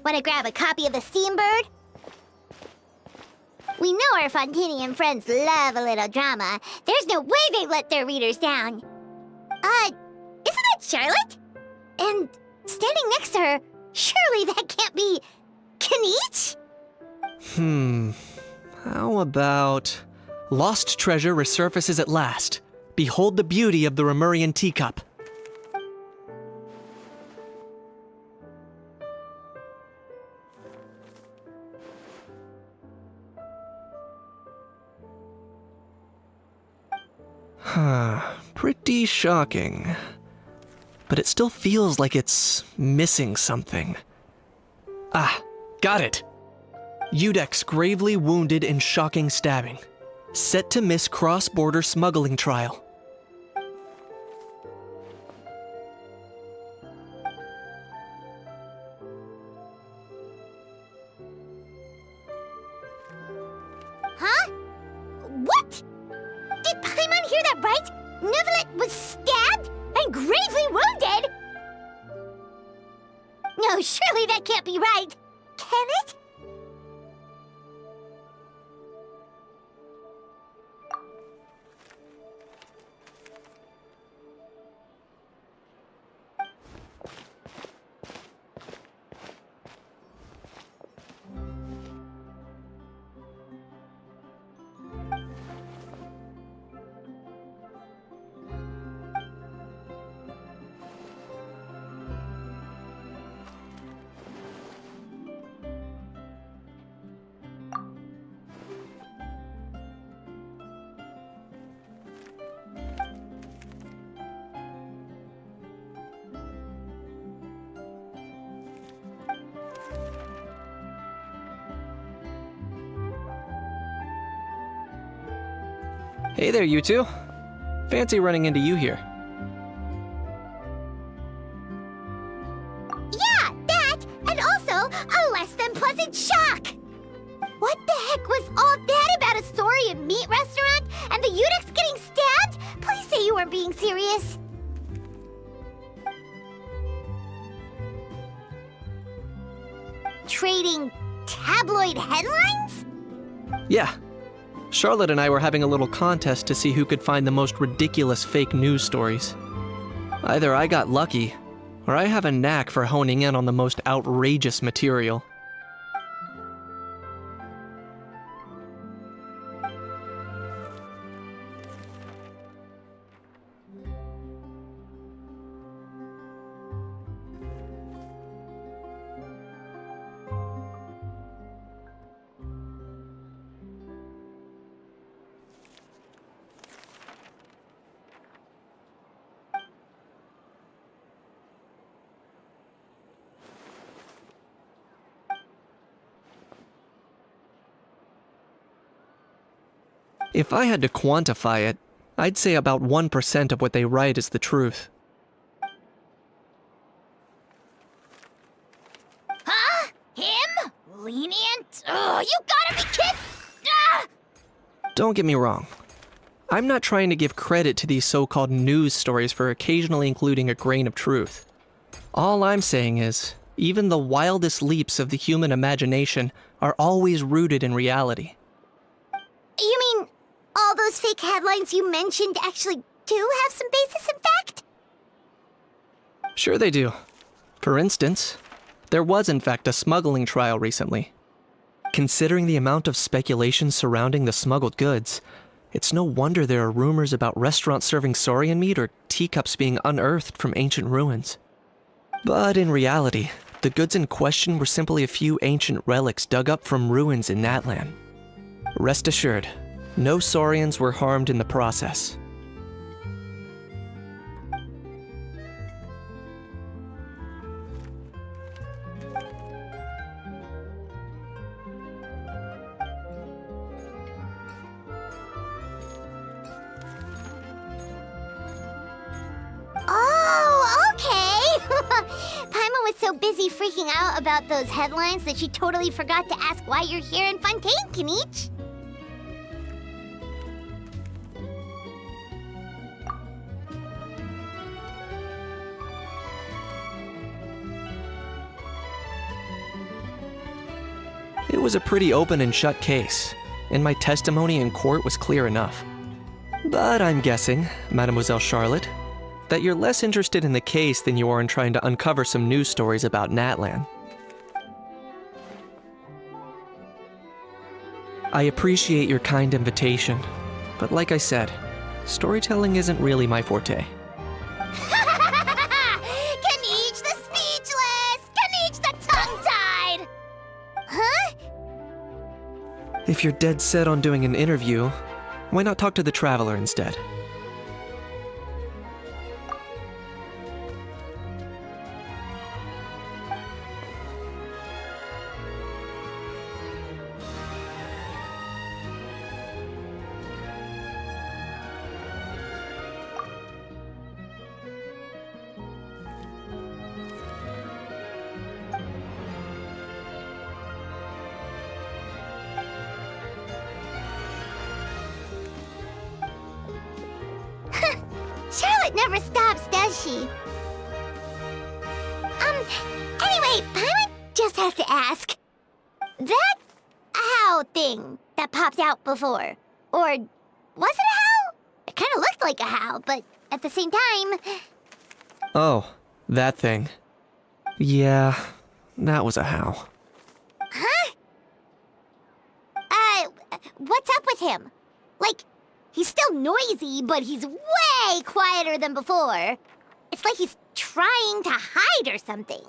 Want to grab a copy of the Steambird? We know our Fontanian friends love a little drama. There's no way they let their readers down. Isn't that Charlotte? And standing next to her, surely that can't be Kaniche? How about... Lost treasure resurfaces at last. Behold the beauty of the Remurian teacup. Pretty shocking. But it still feels like it's missing something. Ah, got it! Udex gravely wounded in shocking stabbing. Set to miss cross-border smuggling trial. Huh? What? Did Paimon hear that right? Neuvillette was stabbed and gravely wounded? No, surely that can't be right. Can it? Hey there, you two. Fancy running into you here. Yeah, that, and also a less than pleasant shock. What the heck was all that about a Saurian meat restaurant and the Udex getting stabbed? Please say you weren't being serious. Trading tabloid headlines? Yeah. Charlotte and I were having a little contest to see who could find the most ridiculous fake news stories. Either I got lucky, or I have a knack for honing in on the most outrageous material. If I had to quantify it, I'd say about 1% of what they write is the truth. Huh? Him? Lenient? Ugh, you gotta be kidding! Ah! Don't get me wrong. I'm not trying to give credit to these so-called news stories for occasionally including a grain of truth. All I'm saying is, even the wildest leaps of the human imagination are always rooted in reality. You mean all those fake headlines you mentioned actually do have some basis in fact? Sure they do. For instance, there was in fact a smuggling trial recently. Considering the amount of speculation surrounding the smuggled goods, it's no wonder there are rumors about restaurants serving saurian meat or teacups being unearthed from ancient ruins. But in reality, the goods in question were simply a few ancient relics dug up from ruins in Natlan. Rest assured, no saurians were harmed in the process. so busy freaking out about those headlines that she totally forgot to ask why you're here in Fontaine, Kinich. It was a pretty open and shut case, and my testimony in court was clear enough. But I'm guessing, Mademoiselle Charlotte, that you're less interested in the case than you are in trying to uncover some news stories about Natlan. I appreciate your kind invitation, but like I said, storytelling isn't really my forte. Kinich the speechless! Kinich the tongue-tied! Huh? If you're dead set on doing an interview, why not talk to the Traveler instead? Charlotte never stops, does she? Anyway, Paimon just has to ask. That how thing that popped out before, or was it a how? It kind of looked like a how, but at the same time... Oh, that thing. Yeah, that was a how. Huh? What's up with him? Like, he's still noisy, but he's way quieter than before. It's like he's trying to hide or something.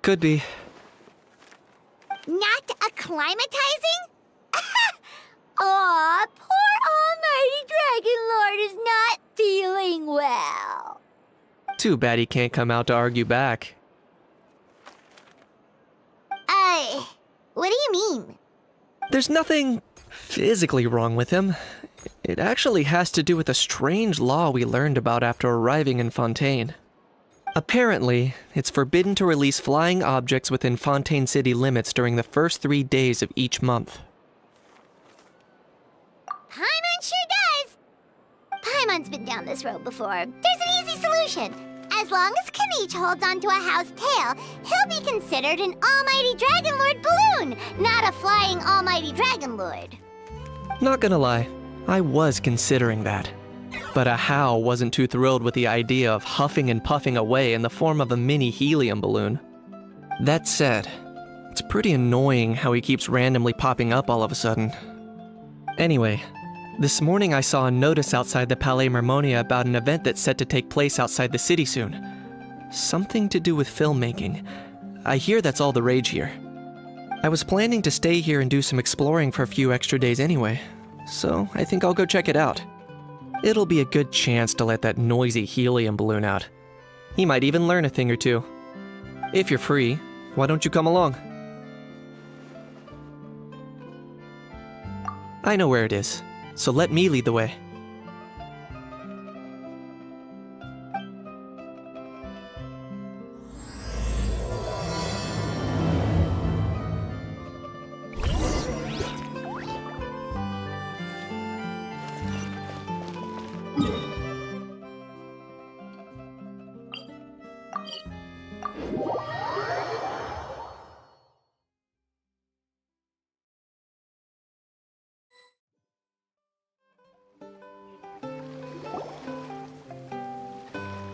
Could be. Not acclimatizing? Aw, poor Almighty Dragon Lord is not feeling well. Too bad he can't come out to argue back. What do you mean? There's nothing physically wrong with him. It actually has to do with a strange law we learned about after arriving in Fontaine. Apparently, it's forbidden to release flying objects within Fontaine city limits during the first 3 days of each month. Paimon sure does! Paimon's been down this road before. There's an easy solution. As long as Kinich holds onto a house tail, he'll be considered an Almighty Dragon Lord balloon, not a flying Almighty Dragon Lord. Not gonna lie, I was considering that. But Ahau wasn't too thrilled with the idea of huffing and puffing away in the form of a mini helium balloon. That said, it's pretty annoying how he keeps randomly popping up all of a sudden. Anyway, this morning I saw a notice outside the Palais Mermonia about an event that's set to take place outside the city soon. Something to do with filmmaking. I hear that's all the rage here. I was planning to stay here and do some exploring for a few extra days anyway, so I think I'll go check it out. It'll be a good chance to let that noisy helium balloon out. He might even learn a thing or two. If you're free, why don't you come along? I know where it is, so let me lead the way.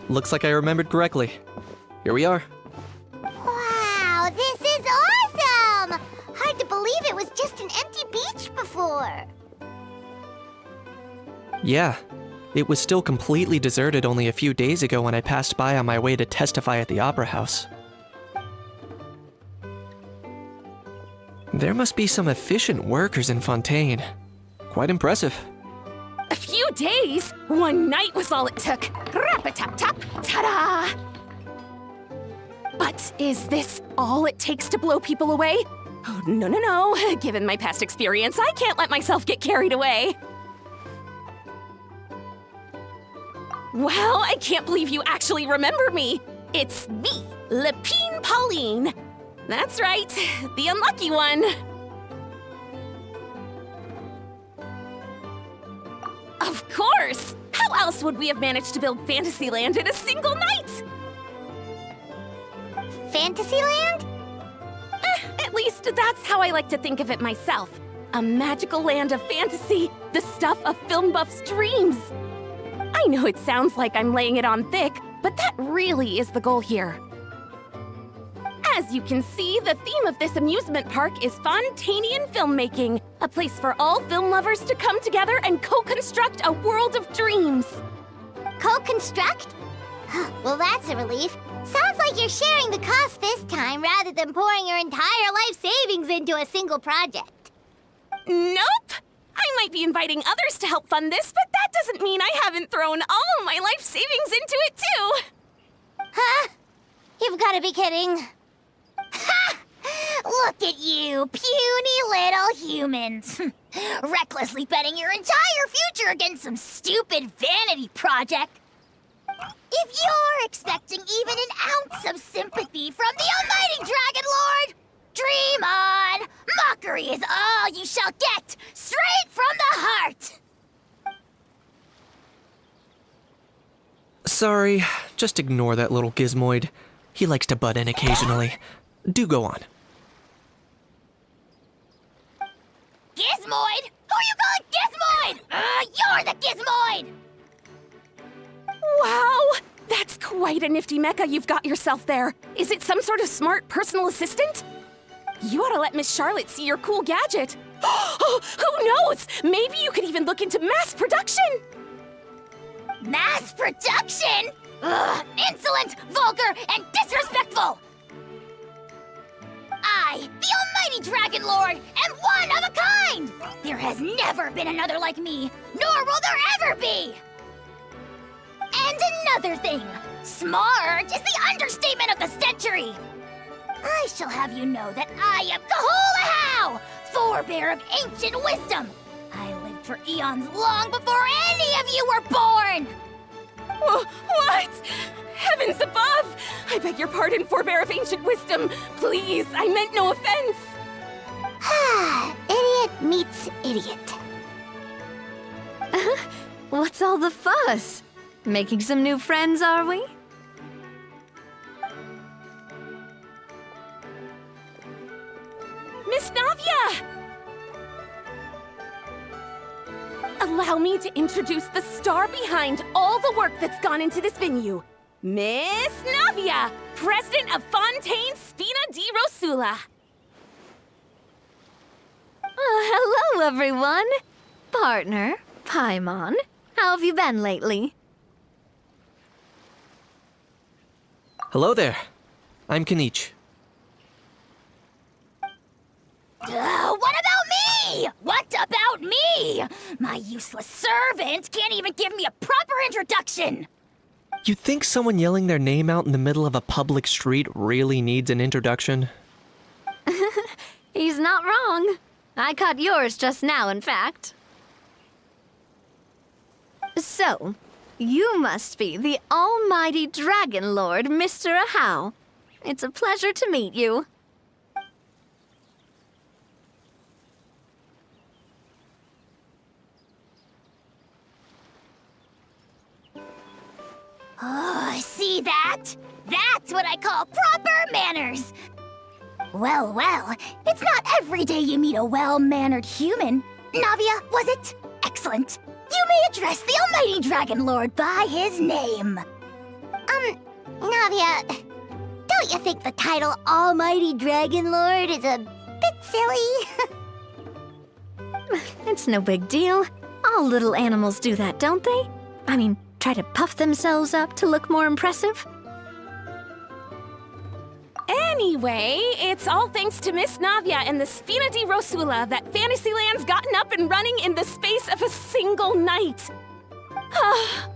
Looks like I remembered correctly. Here we are. Wow, this is awesome! Hard to believe it was just an empty beach before. Yeah, it was still completely deserted only a few days ago when I passed by on my way to testify at the Opera House. There must be some efficient workers in Fontaine. Quite impressive. A few days? One night was all it took. Rap-a-tap-tap, ta-da! But is this all it takes to blow people away? Oh, no. Given my past experience, I can't let myself get carried away. Well, I can't believe you actually remember me. It's me, Lepine Pauline. That's right, the unlucky one. Of course! How else would we have managed to build Fantasyland in a single night? Fantasyland? At least that's how I like to think of it myself. A magical land of fantasy, the stuff of film buffs' dreams. I know it sounds like I'm laying it on thick, but that really is the goal here. As you can see, the theme of this amusement park is Fontanian filmmaking, a place for all film lovers to come together and co-construct a world of dreams. Co-construct? Well, that's a relief. Sounds like you're sharing the cost this time rather than pouring your entire life savings into a single project. Nope! I might be inviting others to help fund this, but that doesn't mean I haven't thrown all my life savings into it too! Huh? You've got to be kidding. Ha! Look at you, puny little humans. Recklessly betting your entire future against some stupid vanity project. If you're expecting even an ounce of sympathy from the almighty Dragon Lord, dream on! Mockery is all you shall get, straight from the heart! Sorry, just ignore that little gizmoid. He likes to butt in occasionally. Do go on. Gizmoid? Who you calling Gizmoid? You're the Gizmoid! Wow! That's quite a nifty mecha you've got yourself there. Is it some sort of smart personal assistant? You ought to let Miss Charlotte see your cool gadget. Oh, who knows? Maybe you could even look into mass production. Mass production? Ugh, insolent, vulgar, and disrespectful! I, the almighty Dragon Lord, am one of a kind! There has never been another like me, nor will there ever be! And another thing, smart is the understatement of the century! I shall have you know that I am Kahulahau, forebear of ancient wisdom! I lived for eons long before any of you were born! What? Heavens above! I beg your pardon, forebear of ancient wisdom. Please, I meant no offense. Idiot meets idiot. What's all the fuss? Making some new friends, are we? Miss Navia! Allow me to introduce the star behind all the work that's gone into this venue. Miss Navia, president of Fontaine Spina di Rosula. Hello, everyone. Partner, Paimon, how have you been lately? Hello there. I'm Kenichi. What about me? What about me? My useless servant can't even give me a proper introduction. You think someone yelling their name out in the middle of a public street really needs an introduction? He's not wrong. I caught yours just now, in fact. So, you must be the almighty Dragon Lord, Mr. Ahau. It's a pleasure to meet you. Oh, see that? That's what I call proper manners. Well, well, it's not every day you meet a well-mannered human. Navia, was it? Excellent. You may address the almighty Dragon Lord by his name. Navia, don't you think the title Almighty Dragon Lord is a bit silly? It's no big deal. All little animals do that, don't they? I mean, try to puff themselves up to look more impressive. Anyway, it's all thanks to Miss Navia and the Spina di Rosula that Fantasyland's gotten up and running in the space of a single night.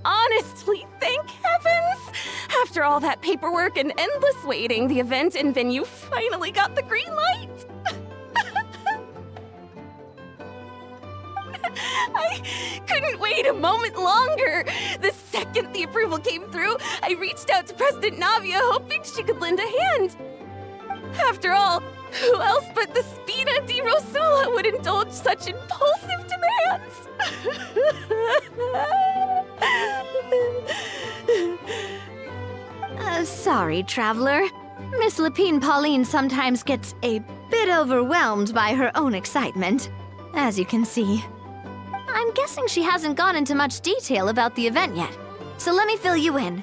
Honestly, thank heavens! After all that paperwork and endless waiting, the event and venue finally got the green light. I couldn't wait a moment longer. The second the approval came through, I reached out to President Navia, hoping she could lend a hand. After all, who else but the Spina di Rosula would indulge such impulsive demands? Sorry, traveler. Miss Lapine Pauline sometimes gets a bit overwhelmed by her own excitement, as you can see. I'm guessing she hasn't gone into much detail about the event yet, so let me fill you in.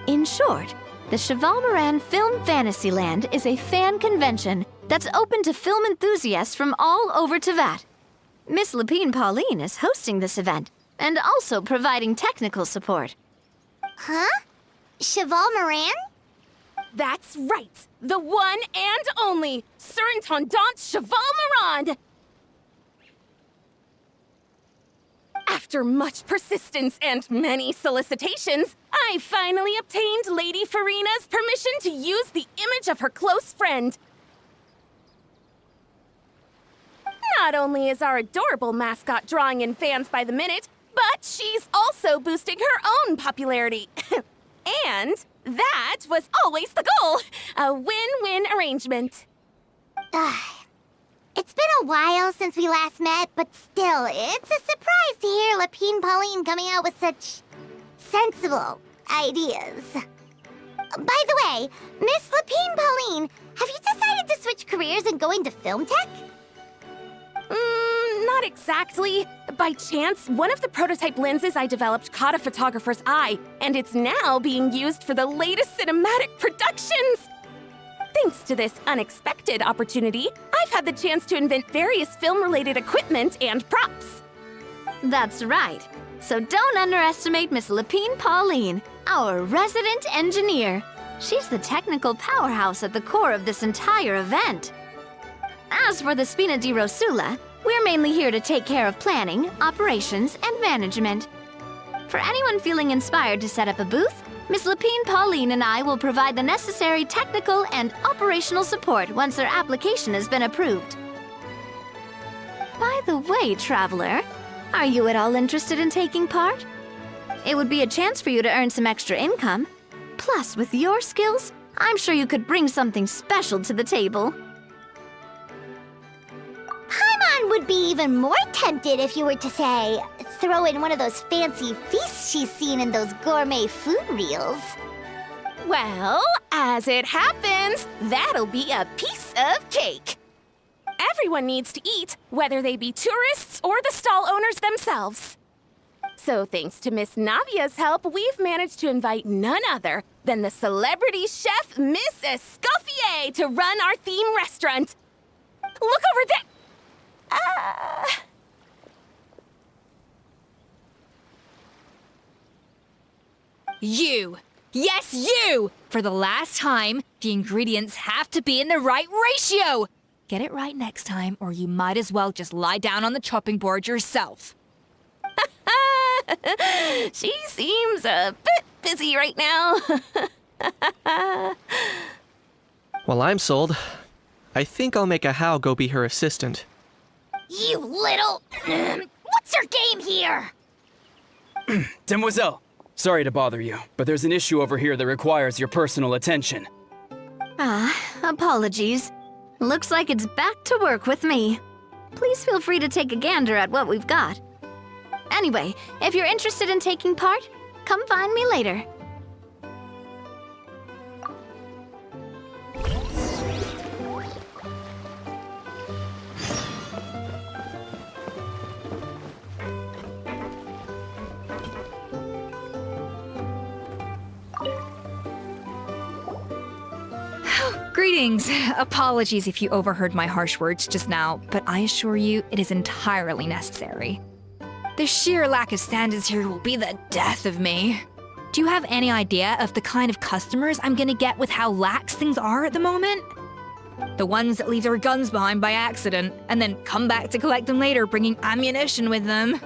In short, the Cheval Moran Film Fantasyland is a fan convention that's open to film enthusiasts from all over Teyvat. Miss Lapine Pauline is hosting this event and also providing technical support. Huh? Cheval Moran? That's right. The one and only Surintendant Cheval Moran. After much persistence and many solicitations, I finally obtained Lady Farina's permission to use the image of her close friend. Not only is our adorable mascot drawing in fans by the minute, but she's also boosting her own popularity. And that was always the goal. A win-win arrangement. It's been a while since we last met, but still, it's a surprise to hear Lapine Pauline coming out with such sensible ideas. By the way, Miss Lapine Pauline, have you decided to switch careers and go into film tech? Not exactly. By chance, one of the prototype lenses I developed caught a photographer's eye, and it's now being used for the latest cinematic productions. Thanks to this unexpected opportunity, I've had the chance to invent various film-related equipment and props. That's right. So don't underestimate Miss Lapine Pauline, our resident engineer. She's the technical powerhouse at the core of this entire event. As for the Spina di Rosula, we're mainly here to take care of planning, operations, and management. For anyone feeling inspired to set up a booth, Miss Lapine Pauline and I will provide the necessary technical and operational support once their application has been approved. By the way, traveler, are you at all interested in taking part? It would be a chance for you to earn some extra income. Plus, with your skills, I'm sure you could bring something special to the table. Paimon would be even more tempted if you were to, say, throw in one of those fancy feasts she's seen in those gourmet food reels. Well, as it happens, that'll be a piece of cake. Everyone needs to eat, whether they be tourists or the stall owners themselves. So thanks to Miss Navia's help, we've managed to invite none other than the celebrity chef, Miss Escoffier, to run our theme restaurant. Look over there! You! Yes, you! For the last time, the ingredients have to be in the right ratio! Get it right next time, or you might as well just lie down on the chopping board yourself. She seems a bit busy right now. Well, I'm sold. I think I'll make a How go be her assistant. You little... What's your game here? Demoiselle, sorry to bother you, but there's an issue over here that requires your personal attention. Apologies. Looks like it's back to work with me. Please feel free to take a gander at what we've got. Anyway, if you're interested in taking part, come find me later. Greetings. Apologies if you overheard my harsh words just now, but I assure you it is entirely necessary. The sheer lack of standards here will be the death of me. Do you have any idea of the kind of customers I'm gonna get with how lax things are at the moment? The ones that leave their guns behind by accident and then come back to collect them later bringing ammunition with them.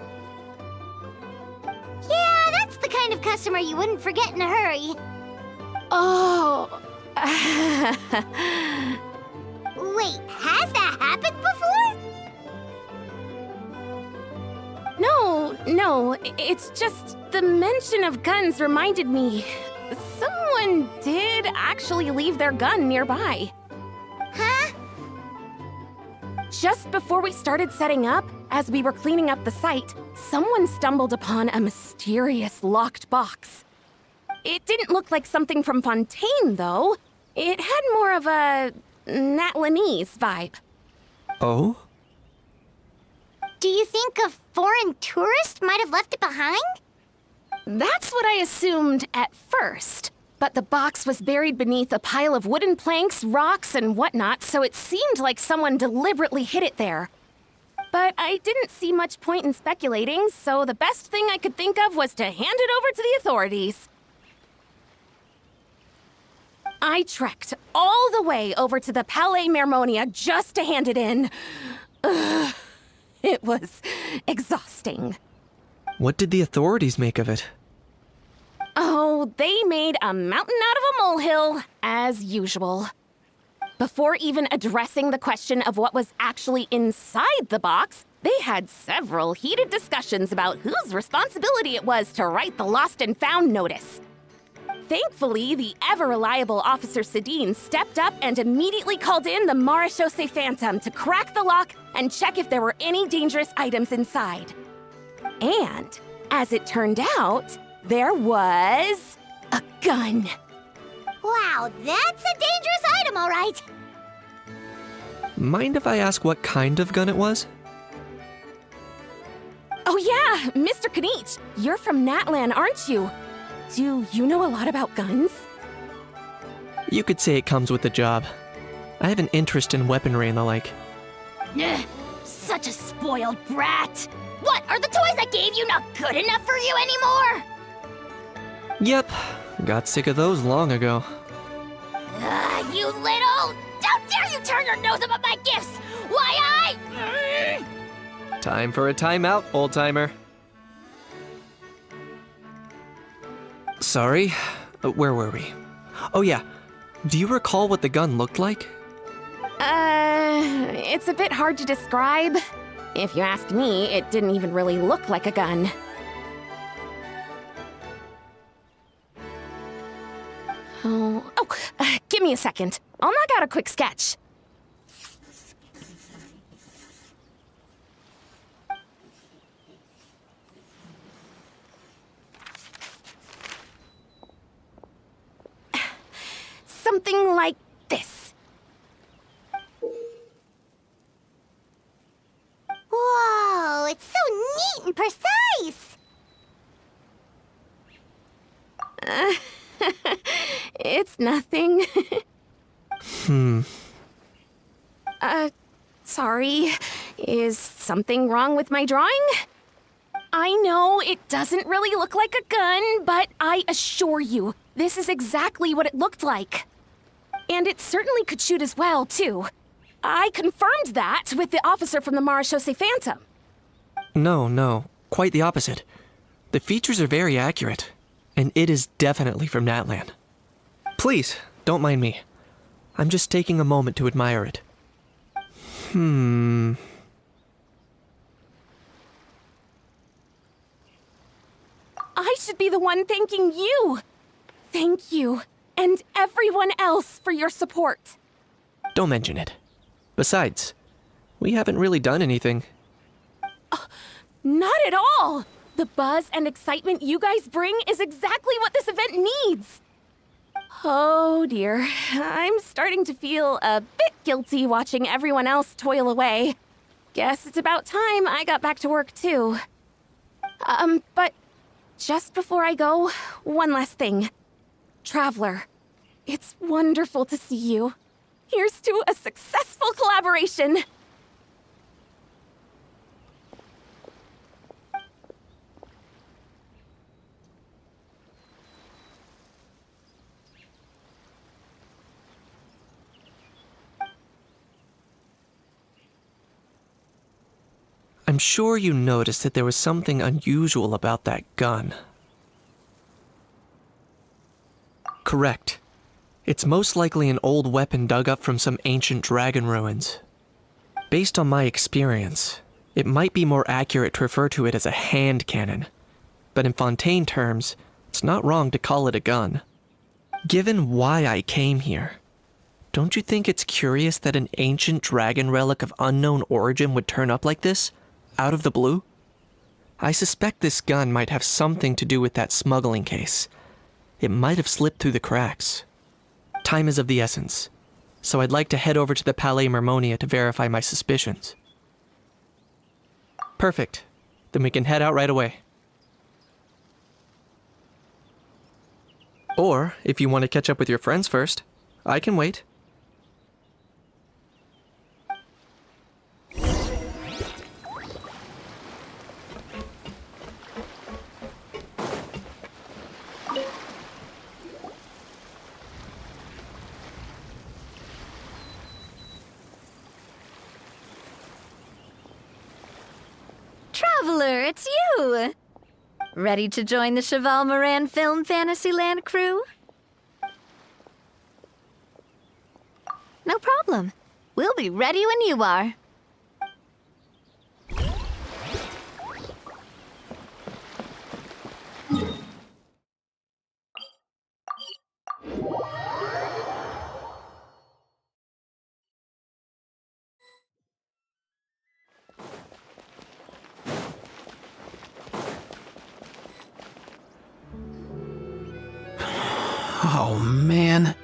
Yeah, that's the kind of customer you wouldn't forget in a hurry. Oh. Wait, has that happened before? no, it's just the mention of guns reminded me. Someone did actually leave their gun nearby. Huh? Just before we started setting up, as we were cleaning up the site, someone stumbled upon a mysterious locked box. It didn't look like something from Fontaine, though. It had more of a Natlanese vibe. Oh? Do you think a foreign tourist might have left it behind? That's what I assumed at first. But the box was buried beneath a pile of wooden planks, rocks, and whatnot, so it seemed like someone deliberately hid it there. But I didn't see much point in speculating, so the best thing I could think of was to hand it over to the authorities. I trekked all the way over to the Palais Mermonia just to hand it in. Ugh, it was exhausting. What did the authorities make of it? Oh, they made a mountain out of a molehill, as usual. Before even addressing the question of what was actually inside the box, they had several heated discussions about whose responsibility it was to write the lost and found notice. Thankfully, the ever-reliable Officer Sedine stepped up and immediately called in the Marechaussee Phantom to crack the lock and check if there were any dangerous items inside. And, as it turned out, there was a gun. Wow, that's a dangerous item, all right. Mind if I ask what kind of gun it was? Oh yeah, Mr. Kanich, you're from Natlan, aren't you? Do you know a lot about guns? You could say it comes with the job. I have an interest in weaponry and the like. Ugh, such a spoiled brat. What, are the toys I gave you not good enough for you anymore? Yep, got sick of those long ago. You little... How dare you turn your nose up at my gifts! Why I... Time for a timeout, old-timer. Sorry, where were we? Oh yeah, do you recall what the gun looked like? It's a bit hard to describe. If you ask me, it didn't even really look like a gun. Give me a second. I'll knock out a quick sketch. Something like this. Whoa, it's so neat and precise. It's nothing. Sorry. Is something wrong with my drawing? I know it doesn't really look like a gun, but I assure you, this is exactly what it looked like. And it certainly could shoot as well, too. I confirmed that with the officer from the Marechaussee Phantom. No, quite the opposite. The features are very accurate, and it is definitely from Natlan. Please, don't mind me. I'm just taking a moment to admire it. I should be the one thanking you. Thank you, and everyone else for your support. Don't mention it. Besides, we haven't really done anything. Not at all! The buzz and excitement you guys bring is exactly what this event needs. Oh dear, I'm starting to feel a bit guilty watching everyone else toil away. Guess it's about time I got back to work too. But just before I go, one last thing. Traveler, it's wonderful to see you. Here's to a successful collaboration. I'm sure you noticed that there was something unusual about that gun. Correct. It's most likely an old weapon dug up from some ancient dragon ruins. Based on my experience, It might be more accurate to refer to it as a hand cannon, but in Fontaine terms, it's not wrong to call it a gun. Given why I came here, don't you think it's curious that an ancient dragon relic of unknown origin would turn up like this, out of the blue? I suspect this gun might have something to do with that smuggling case. It might have slipped through the cracks. Time is of the essence, so I'd like to head over to the Palais Mermonia to verify my suspicions. Perfect. Then we can head out right away. Or, if you want to catch up with your friends first, I can wait. Traveler, it's you! Ready to join the Cheval Moran Film Fantasyland crew? No problem. We'll be ready when you are. Oh, man.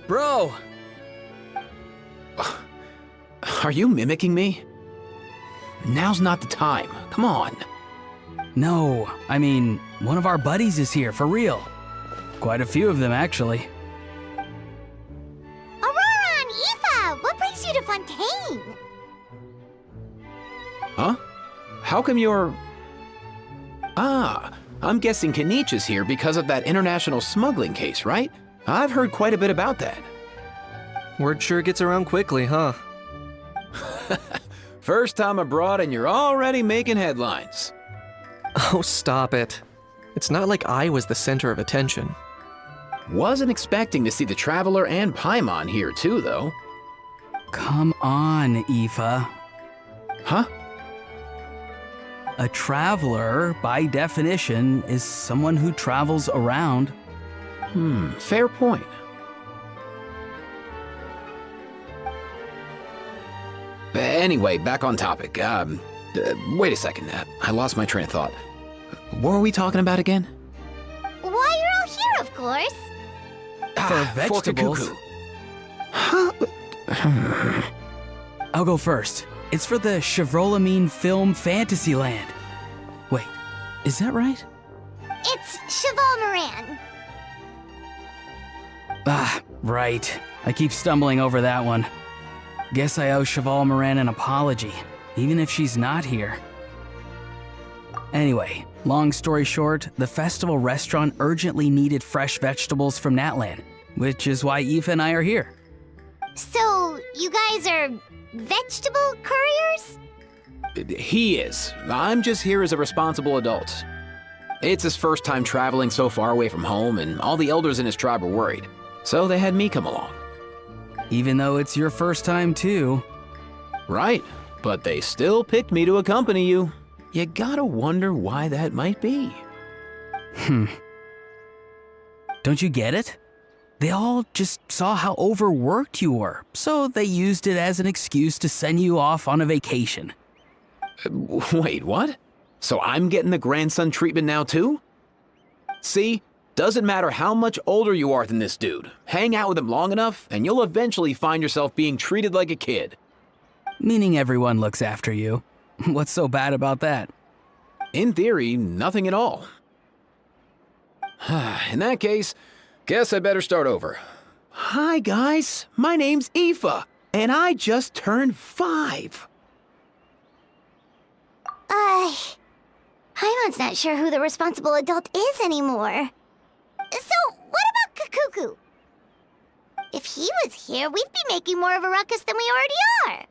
Bro! Are you mimicking me? Now's not the time. Come on. No, I mean, one of our buddies is here, for real. Quite a few of them, actually. Aurora and Aoife, what brings you to Fontaine? Huh? How come you're... Ah, I'm guessing Kenichi's here because of that international smuggling case, right? I've heard quite a bit about that. Word sure gets around quickly, huh? First time abroad and you're already making headlines. Oh, stop it. It's not like I was the center of attention. Wasn't expecting to see the Traveler and Paimon here too, though. Come on, Aoife. Huh? A traveler, by definition, is someone who travels around. Fair point. Anyway, back on topic. Wait a second. I lost my train of thought. What were we talking about again? Why, you're all here, of course. For vegetables. Cuckoo. Huh? I'll go first. It's for the Chevrolamine Film Fantasyland. Wait, is that right? It's Cheval Moran. Ah, right. I keep stumbling over that one. Guess I owe Cheval Moran an apology, even if she's not here. Anyway, long story short, the festival restaurant urgently needed fresh vegetables from Natlan, which is why Aoife and I are here. So, you guys are vegetable couriers? He is. I'm just here as a responsible adult. It's his first time traveling so far away from home, and all the elders in his tribe were worried. So they had me come along. Even though it's your first time too. Right, but they still picked me to accompany you. You gotta wonder why that might be. Don't you get it? They all just saw how overworked you were, so they used it as an excuse to send you off on a vacation. Wait, what? So I'm getting the grandson treatment now too? See? Doesn't matter how much older you are than this dude. Hang out with him long enough, and you'll eventually find yourself being treated like a kid. Meaning everyone looks after you. What's so bad about that? In theory, nothing at all. In that case, guess I better start over. Hi guys, my name's Aoife, and I just turned 5. Paimon's not sure who the responsible adult is anymore. So, what about Kakuku? If he was here, we'd be making more of a ruckus than we already are.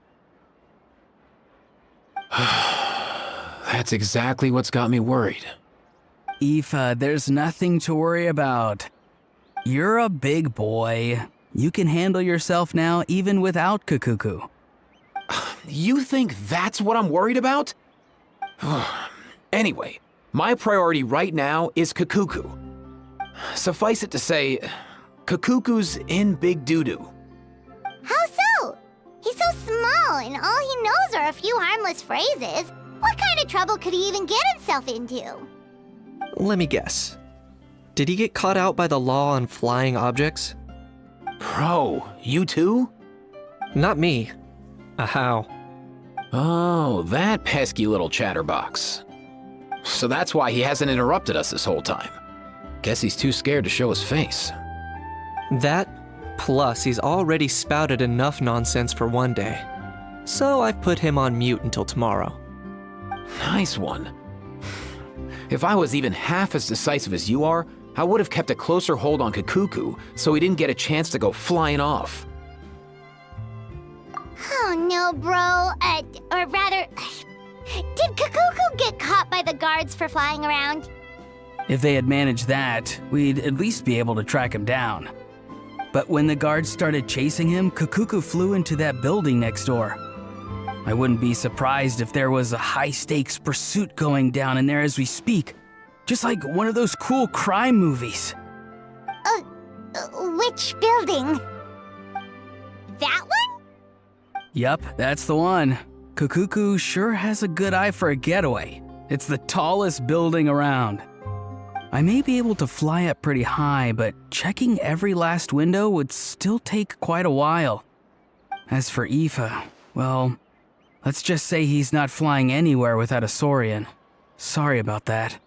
That's exactly what's got me worried. Aoife, there's nothing to worry about. You're a big boy. You can handle yourself now even without Kakuku. You think that's what I'm worried about? Anyway, my priority right now is Kakuku. Suffice it to say, Kakuku's in big doo-doo. How so? He's so small, and all he knows are a few harmless phrases. What kind of trouble could he even get himself into? Let me guess. Did he get caught out by the law on flying objects? Bro, you too? Not me. How? Oh, that pesky little chatterbox. So that's why he hasn't interrupted us this whole time. Guess he's too scared to show his face. That, plus he's already spouted enough nonsense for one day. So I've put him on mute until tomorrow. Nice one. If I was even half as decisive as you are, I would have kept a closer hold on Kakuku so he didn't get a chance to go flying off. Oh no, bro. Or rather, did Kakuku get caught by the guards for flying around? If they had managed that, we'd at least be able to track him down. But when the guards started chasing him, Kakuku flew into that building next door. I wouldn't be surprised if there was a high-stakes pursuit going down in there as we speak. Just like one of those cool crime movies. Which building? That one? Yup, that's the one. Kakuku sure has a good eye for a getaway. It's the tallest building around. I may be able to fly up pretty high, but checking every last window would still take quite a while. As for Aoife, well, let's just say he's not flying anywhere without a Saurian. Sorry about that.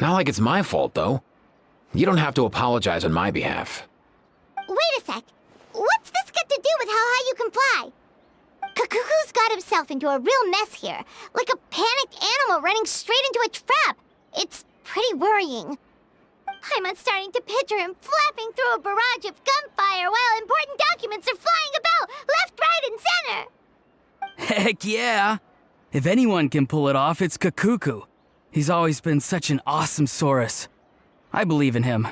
Not like it's my fault, though. You don't have to apologize on my behalf. Wait a sec. What's this got to do with how high you can fly? Kakuku's got himself into a real mess here, like a panicked animal running straight into a trap. It's pretty worrying. I'm starting to picture him flapping through a barrage of gunfire while important documents are flying about left, right, and center. Heck yeah! If anyone can pull it off, it's Kakuku. He's always been such an awesome Saurus. I believe in him.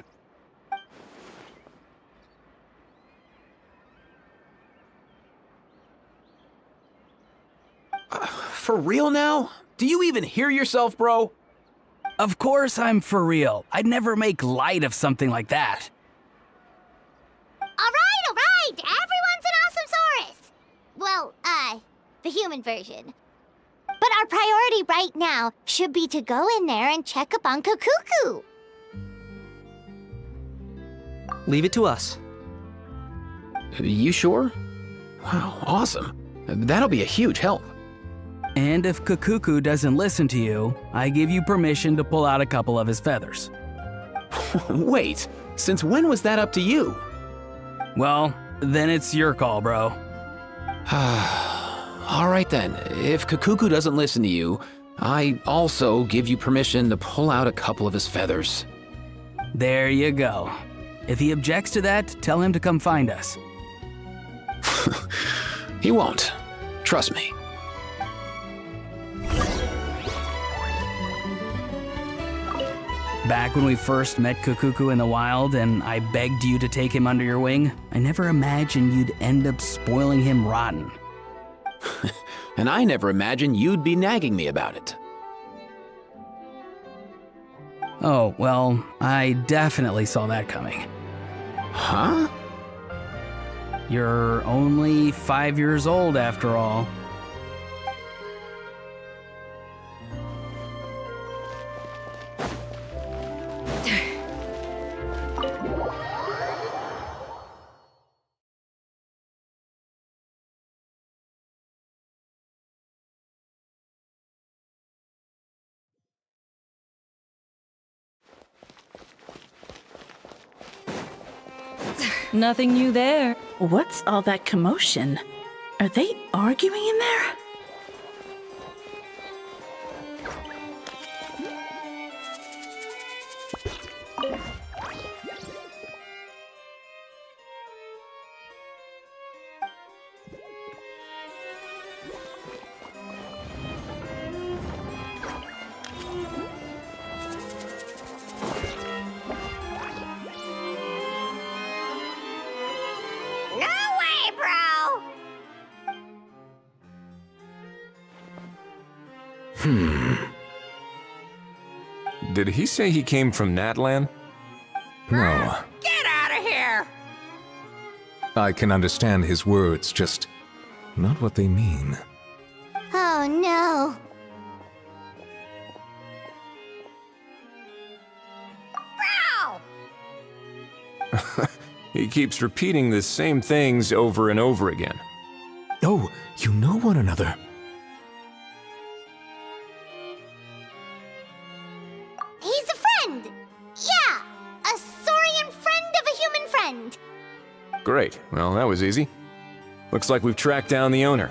For real now? Do you even hear yourself, bro? Of course I'm for real. I'd never make light of something like that. All right. Everyone's an awesome Saurus. Well, the human version. But our priority right now should be to go in there and check up on Kakuku. Leave it to us. You sure? Wow, awesome. That'll be a huge help. And if Kakuku doesn't listen to you, I give you permission to pull out a couple of his feathers. Wait, since when was that up to you? Well, then it's your call, bro. All right then, if Kakuku doesn't listen to you, I also give you permission to pull out a couple of his feathers. There you go. If he objects to that, tell him to come find us. He won't. Trust me. Back when we first met Kakuku in the wild and I begged you to take him under your wing, I never imagined you'd end up spoiling him rotten. And I never imagined you'd be nagging me about it. Oh, well, I definitely saw that coming. Huh? You're only 5 years old after all. Nothing new there. What's all that commotion? Are they arguing in there? No way, bro! Did he say he came from Natlan? No. Get out of here! I can understand his words, just not what they mean. Oh no. He keeps repeating the same things over and over again. Oh, you know one another. He's a friend! Yeah! A saurian friend of a human friend! Great. Well, that was easy. Looks like we've tracked down the owner.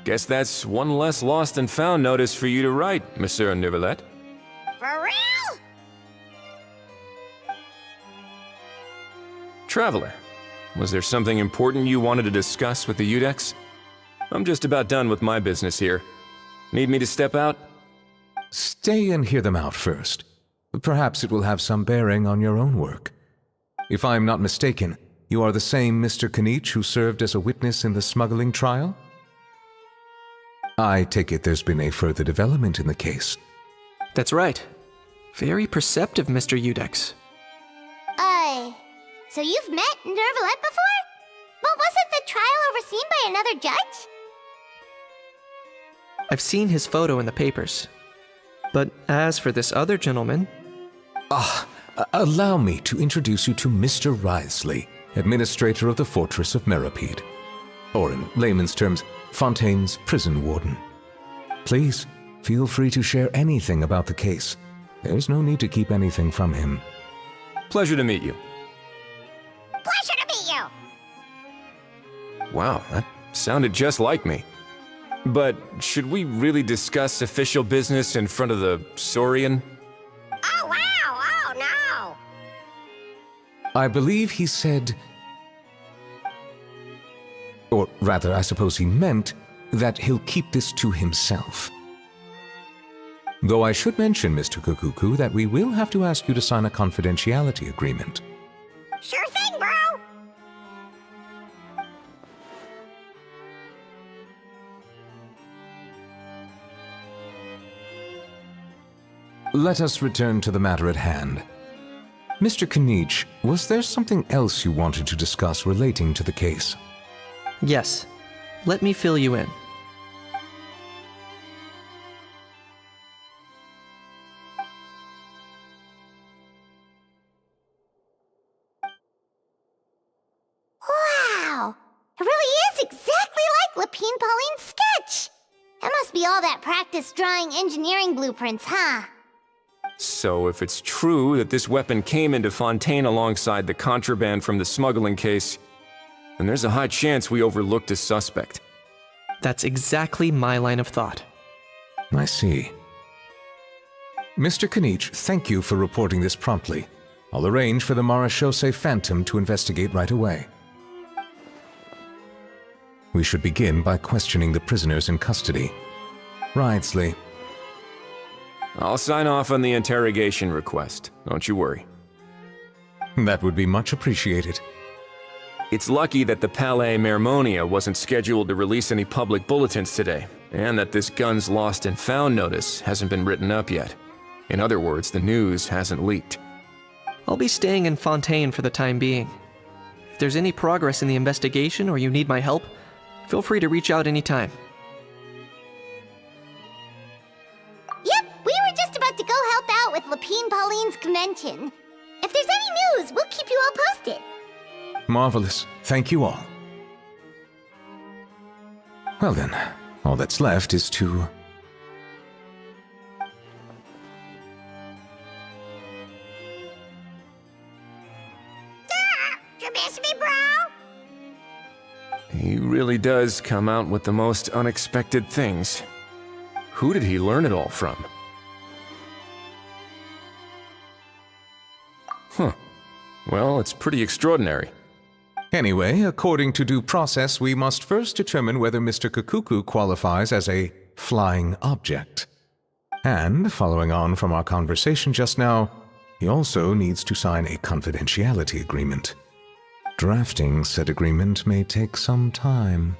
Guess that's one less lost and found notice for you to write, Monsieur Neuvillette. For real? Traveler, was there something important you wanted to discuss with the Udex? I'm just about done with my business here. Need me to step out? Stay and hear them out first. Perhaps it will have some bearing on your own work. If I'm not mistaken, you are the same Mr. Kanich who served as a witness in the smuggling trial? I take it there's been a further development in the case. That's right. Very perceptive, Mr. Udex. So you've met Neuvillette before? But wasn't the trial overseen by another judge? I've seen his photo in the papers. But as for this other gentleman... Allow me to introduce you to Mr. Wriothesley, administrator of the Fortress of Meripede. Or in layman's terms, Fontaine's prison warden. Please, feel free to share anything about the case. There's no need to keep anything from him. Pleasure to meet you. Pleasure to meet you! Wow, that sounded just like me. But should we really discuss official business in front of the Saurian? Oh wow! Oh no! I believe he said... Or rather, I suppose he meant that he'll keep this to himself. Though I should mention, Mr. Kukuku, that we will have to ask you to sign a confidentiality agreement. Sure thing, bro! Let us return to the matter at hand. Mr. Kanich, was there something else you wanted to discuss relating to the case? Yes. Let me fill you in. Wow! It really is exactly like Lapine Pauline's sketch! That must be all that practice drawing engineering blueprints, huh? So if it's true that this weapon came into Fontaine alongside the contraband from the smuggling case, then there's a high chance we overlooked a suspect. That's exactly my line of thought. I see. Mr. Kanich, thank you for reporting this promptly. I'll arrange for the Marechaussee Phantom to investigate right away. We should begin by questioning the prisoners in custody. Wriothesley. I'll sign off on the interrogation request, don't you worry. That would be much appreciated. It's lucky that the Palais Mermonia wasn't scheduled to release any public bulletins today, and that this guns lost and found notice hasn't been written up yet. In other words, the news hasn't leaked. I'll be staying in Fontaine for the time being. If there's any progress in the investigation or you need my help, feel free to reach out anytime. Yep, we were just about to go help out with Lapine Pauline's convention. If there's any news, we'll keep you all posted. Marvelous. Thank you all. Well then, all that's left is to... You miss me, bro? He really does come out with the most unexpected things. Who did he learn it all from? Huh. Well, it's pretty extraordinary. Anyway, according to due process, we must first determine whether Mr. Kukuku qualifies as a flying object. And, following on from our conversation just now, he also needs to sign a confidentiality agreement. Drafting said agreement may take some time.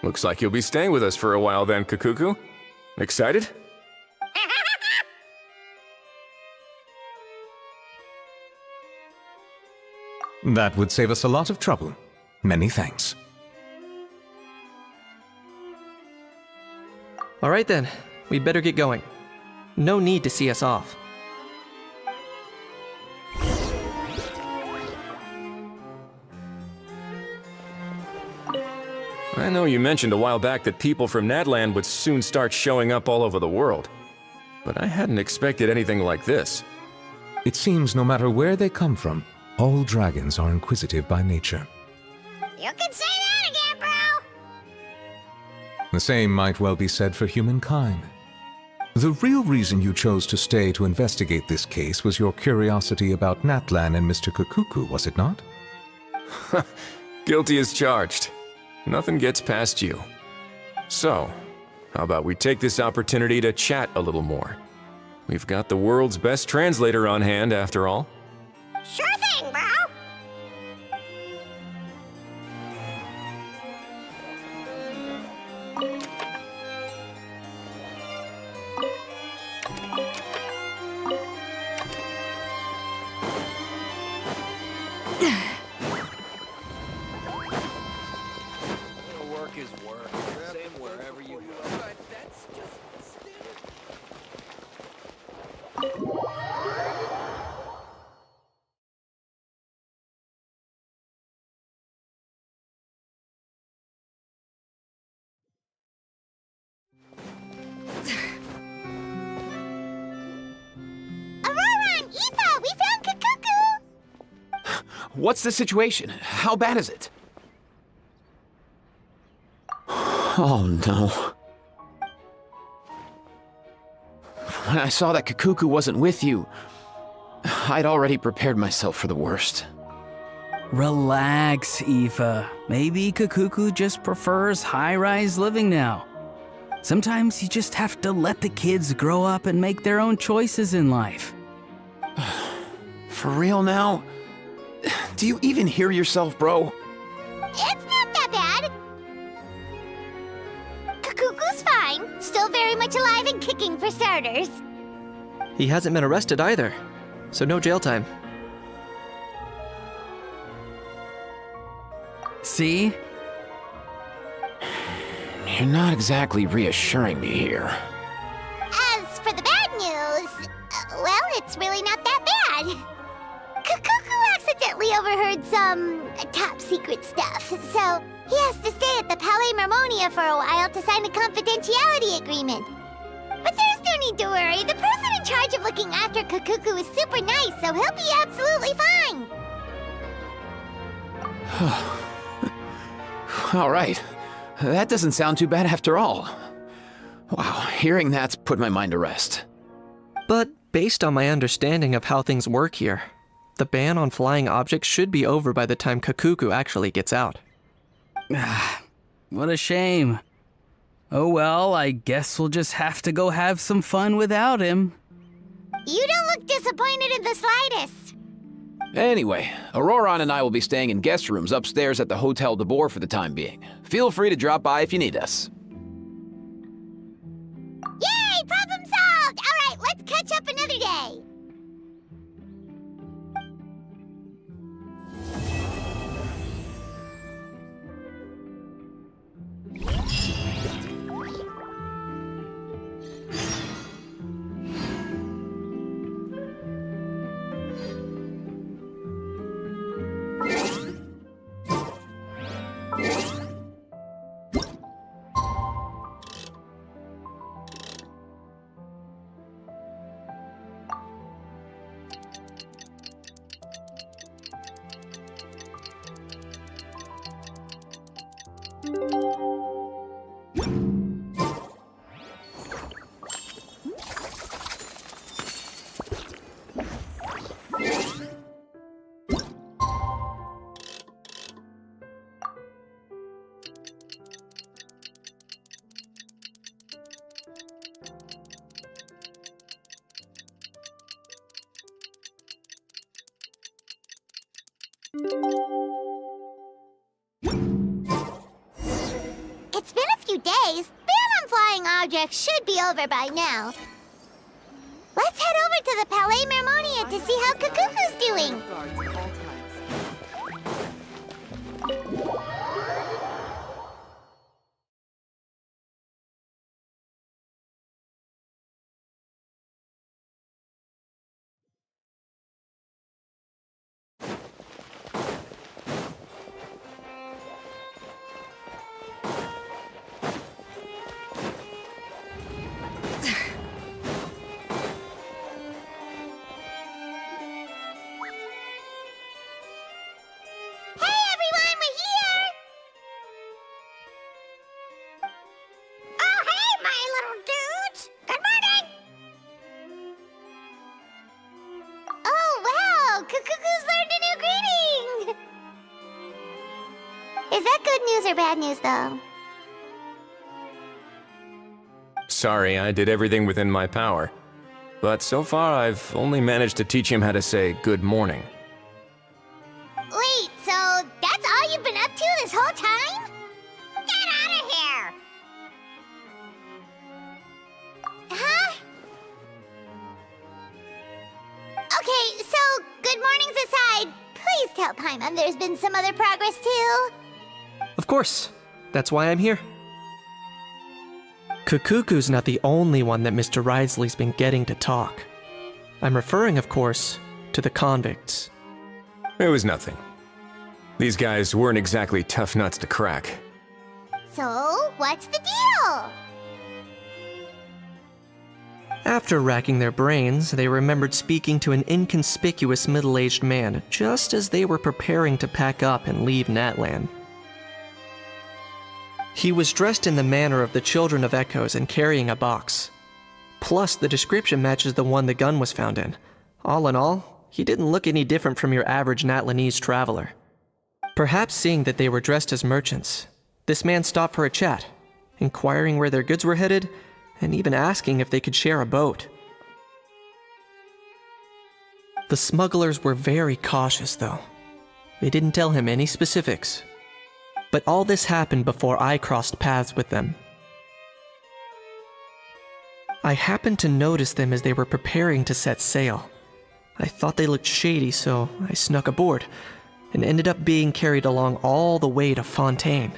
Looks like you'll be staying with us for a while then, Kukuku. Excited? That would save us a lot of trouble. Many thanks. All right then, we'd better get going. No need to see us off. I know you mentioned a while back that people from Natland would soon start showing up all over the world, but I hadn't expected anything like this. It seems no matter where they come from, all dragons are inquisitive by nature. You can say that again, bro! The same might well be said for humankind. The real reason you chose to stay to investigate this case was your curiosity about Natlan and Mr. Kukuku, was it not? Guilty as charged. Nothing gets past you. So, how about we take this opportunity to chat a little more? We've got the world's best translator on hand, after all. Sure thing, bro! Work is work. Same wherever you go. But that's just standard. Aurora and Aoife, we found Kukuku! What's the situation? How bad is it? Oh no. When I saw that Kukuku wasn't with you, I'd already prepared myself for the worst. Relax, Aoife. Maybe Kukuku just prefers high-rise living now. Sometimes you just have to let the kids grow up and make their own choices in life. For real now? Do you even hear yourself, bro? It's not that bad. Kukuku's fine. Still very much alive and kicking for starters. He hasn't been arrested either, so no jail time. See? You're not exactly reassuring me here. As for the bad news, well, it's really not that bad. Kukuku accidentally overheard some top secret stuff, so he has to stay at the Palais Mermonia for a while to sign a confidentiality agreement. But there's no need to worry. The person in charge of looking after Kukuku is super nice, so he'll be absolutely fine. All right. That doesn't sound too bad after all. Wow, hearing that's put my mind to rest. But based on my understanding of how things work here, the ban on flying objects should be over by the time Kukuku actually gets out. What a shame. Oh well, I guess we'll just have to go have some fun without him. You don't look disappointed in the slightest. Anyway, Aurora and I will be staying in guest rooms upstairs at the Hotel de Boer for the time being. Feel free to drop by if you need us. Yay! Problem solved! All right, let's catch up another day. It's been a few days. Ban on flying objects should be over by now. Let's head over to the Palais Mermonia to see how Kukuku's doing. news or bad news, though? Sorry, I did everything within my power. But so far, I've only managed to teach him how to say good morning. Wait, so that's all you've been up to this whole time? Get out of here! Huh? Okay, so good mornings aside, please tell Paimon there's been some other progress too. Of course. That's why I'm here. Kukuku's not the only one that Mr. Ridesley's been getting to talk. I'm referring, of course, to the convicts. It was nothing. These guys weren't exactly tough nuts to crack. So, what's the deal? After racking their brains, they remembered speaking to an inconspicuous middle-aged man just as they were preparing to pack up and leave Natlan. He was dressed in the manner of the Children of Echoes and carrying a box. Plus, the description matches the one the gun was found in. All in all, he didn't look any different from your average Natlanese traveler. Perhaps seeing that they were dressed as merchants, this man stopped for a chat, inquiring where their goods were headed, and even asking if they could share a boat. The smugglers were very cautious, though. They didn't tell him any specifics. But all this happened before I crossed paths with them. I happened to notice them as they were preparing to set sail. I thought they looked shady, so I snuck aboard, and ended up being carried along all the way to Fontaine.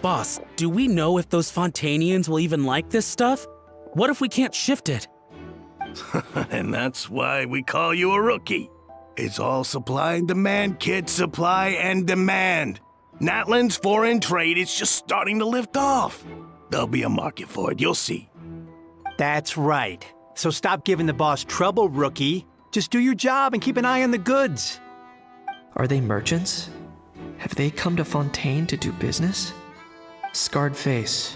Boss, do we know if those Fontanians will even like this stuff? What if we can't shift it? And that's why we call you a rookie. It's all supply and demand, kid. Supply and demand. Natlan's foreign trade is just starting to lift off. There'll be a market for it, you'll see. That's right. So stop giving the boss trouble, rookie. Just do your job and keep an eye on the goods. Are they merchants? Have they come to Fontaine to do business? Scarred face.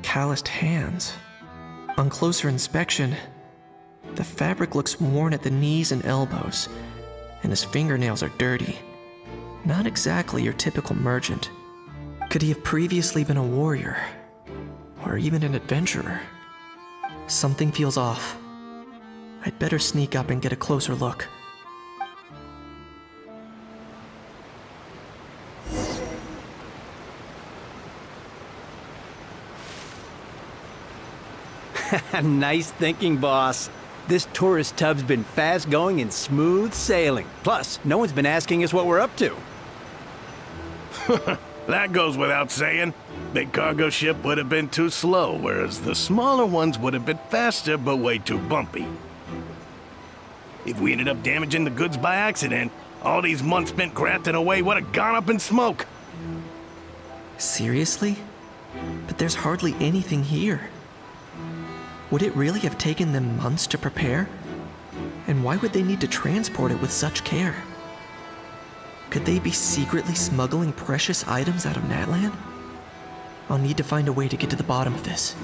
Calloused hands. On closer inspection, the fabric looks worn at the knees and elbows, and his fingernails are dirty. Not exactly your typical merchant. Could he have previously been a warrior? Or even an adventurer? Something feels off. I'd better sneak up and get a closer look. Nice thinking, boss. This tourist tub's been fast-going and smooth sailing. Plus, no one's been asking us what we're up to. That goes without saying. Big cargo ship would have been too slow, whereas the smaller ones would have been faster but way too bumpy. If we ended up damaging the goods by accident, all these months spent grafting away would have gone up in smoke. Seriously? But there's hardly anything here. Would it really have taken them months to prepare? And why would they need to transport it with such care? Could they be secretly smuggling precious items out of Natlan? I'll need to find a way to get to the bottom of this.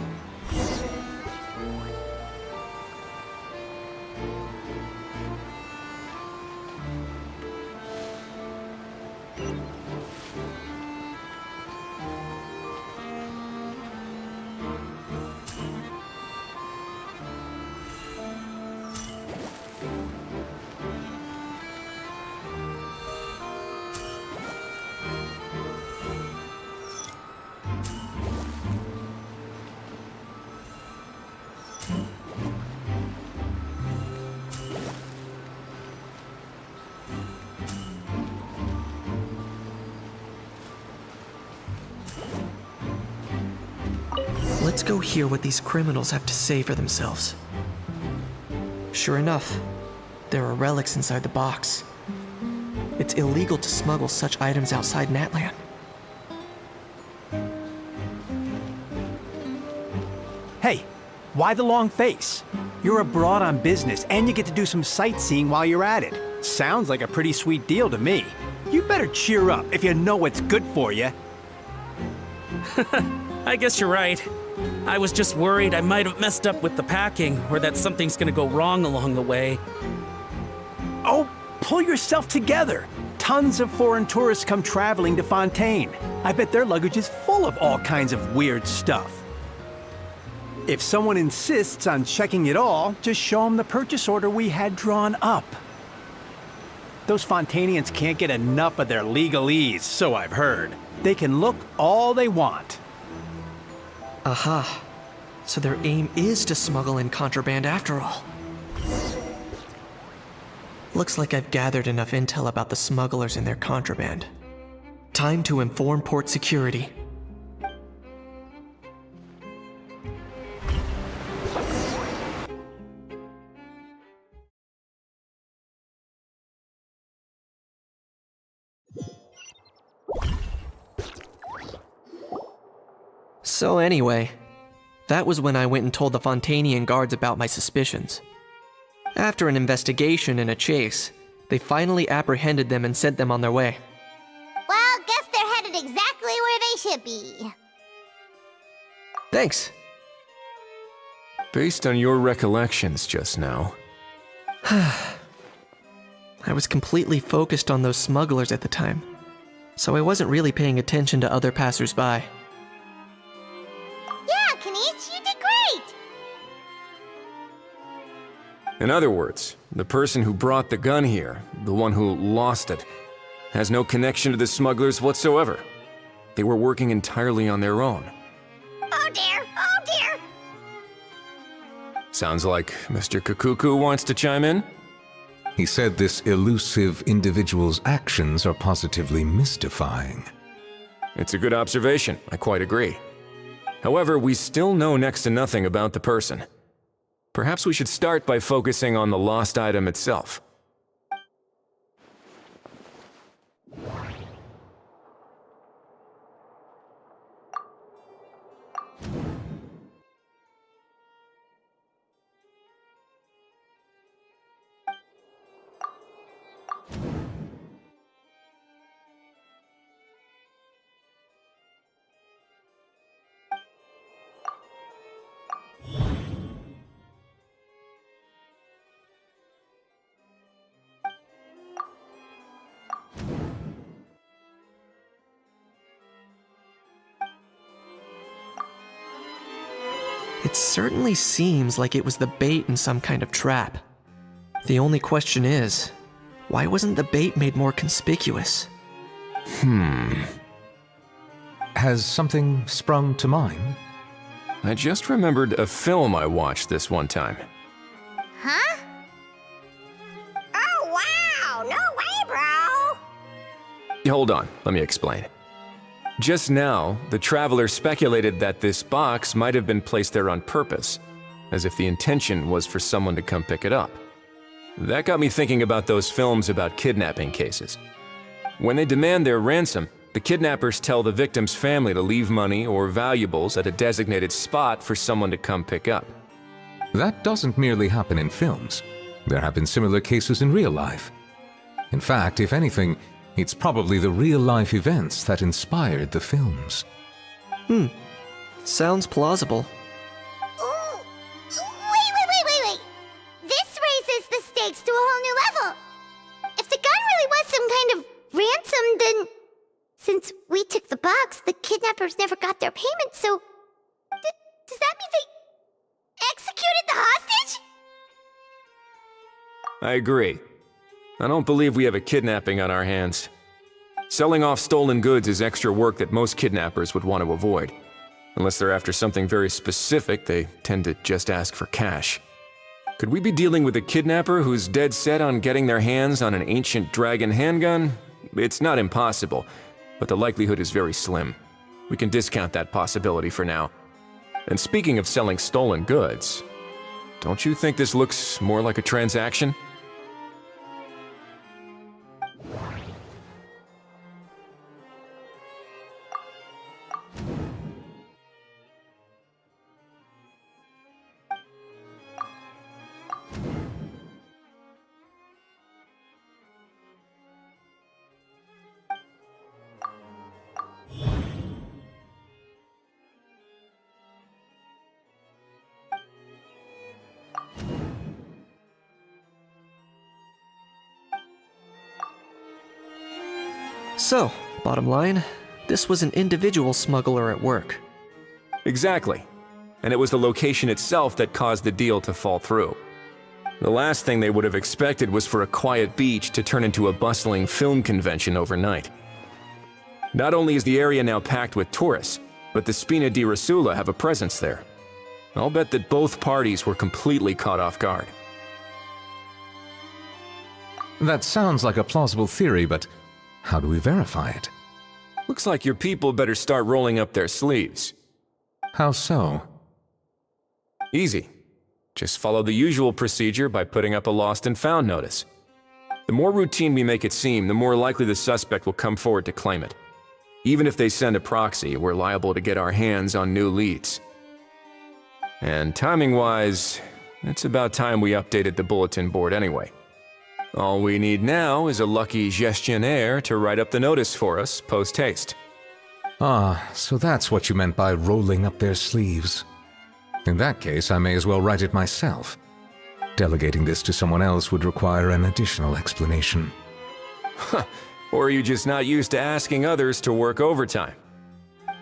Let's go hear what these criminals have to say for themselves. Sure enough, there are relics inside the box. It's illegal to smuggle such items outside Natlan. Hey, why the long face? You're abroad on business, and you get to do some sightseeing while you're at it. Sounds like a pretty sweet deal to me. You better cheer up if you know what's good for you. I guess you're right. I was just worried I might have messed up with the packing, or that something's gonna go wrong along the way. Oh, pull yourself together. Tons of foreign tourists come traveling to Fontaine. I bet their luggage is full of all kinds of weird stuff. If someone insists on checking it all, just show them the purchase order we had drawn up. Those Fontainians can't get enough of their legalese, so I've heard. They can look all they want. Aha. So their aim is to smuggle in contraband after all. Looks like I've gathered enough intel about the smugglers and their contraband. Time to inform port security. So anyway, that was when I went and told the Fontainian guards about my suspicions. After an investigation and a chase, they finally apprehended them and sent them on their way. Well, guess they're headed exactly where they should be. Thanks. Based on your recollections just now, I was completely focused on those smugglers at the time, so I wasn't really paying attention to other passersby. Yeah, Kanish, you did great! in other words, the person who brought the gun here, the one who lost it, has no connection to the smugglers whatsoever. They were working entirely on their own. Oh dear, oh dear! Sounds like Mr. Kakuku wants to chime in? He said this elusive individual's actions are positively mystifying. It's a good observation, I quite agree. However, we still know next to nothing about the person. Perhaps we should start by focusing on the lost item itself. It certainly seems like it was the bait in some kind of trap. The only question is, why wasn't the bait made more conspicuous? Has something sprung to mind? I just remembered a film I watched this one time. Huh? Oh wow, no way, bro! Hold on, let me explain. Just now, the traveler speculated that this box might have been placed there on purpose, as if the intention was for someone to come pick it up. That got me thinking about those films about kidnapping cases. When they demand their ransom, the kidnappers tell the victim's family to leave money or valuables at a designated spot for someone to come pick up. That doesn't merely happen in films. There have been similar cases in real life. In fact, if anything, it's probably the real-life events that inspired the films. Sounds plausible. Ooh. Wait. This raises the stakes to a whole new level. If the gun really was some kind of ransom, then since we took the box, the kidnappers never got their payment, so does that mean they executed the hostage? I agree. I don't believe we have a kidnapping on our hands. Selling off stolen goods is extra work that most kidnappers would want to avoid. Unless they're after something very specific, they tend to just ask for cash. Could we be dealing with a kidnapper who's dead set on getting their hands on an ancient dragon handgun? It's not impossible, but the likelihood is very slim. We can discount that possibility for now. And speaking of selling stolen goods, don't you think this looks more like a transaction? So, bottom line, this was an individual smuggler at work. Exactly. And it was the location itself that caused the deal to fall through. The last thing they would have expected was for a quiet beach to turn into a bustling film convention overnight. Not only is the area now packed with tourists, but the Spina di Rosula have a presence there. I'll bet that both parties were completely caught off guard. That sounds like a plausible theory, but how do we verify it? Looks like your people better start rolling up their sleeves. How so? Easy. Just follow the usual procedure by putting up a lost and found notice. The more routine we make it seem, the more likely the suspect will come forward to claim it. Even if they send a proxy, we're liable to get our hands on new leads. And timing-wise, it's about time we updated the bulletin board anyway. All we need now is a lucky gestionnaire to write up the notice for us post-haste. Ah, so that's what you meant by rolling up their sleeves. In that case, I may as well write it myself. Delegating this to someone else would require an additional explanation. Or are you just not used to asking others to work overtime?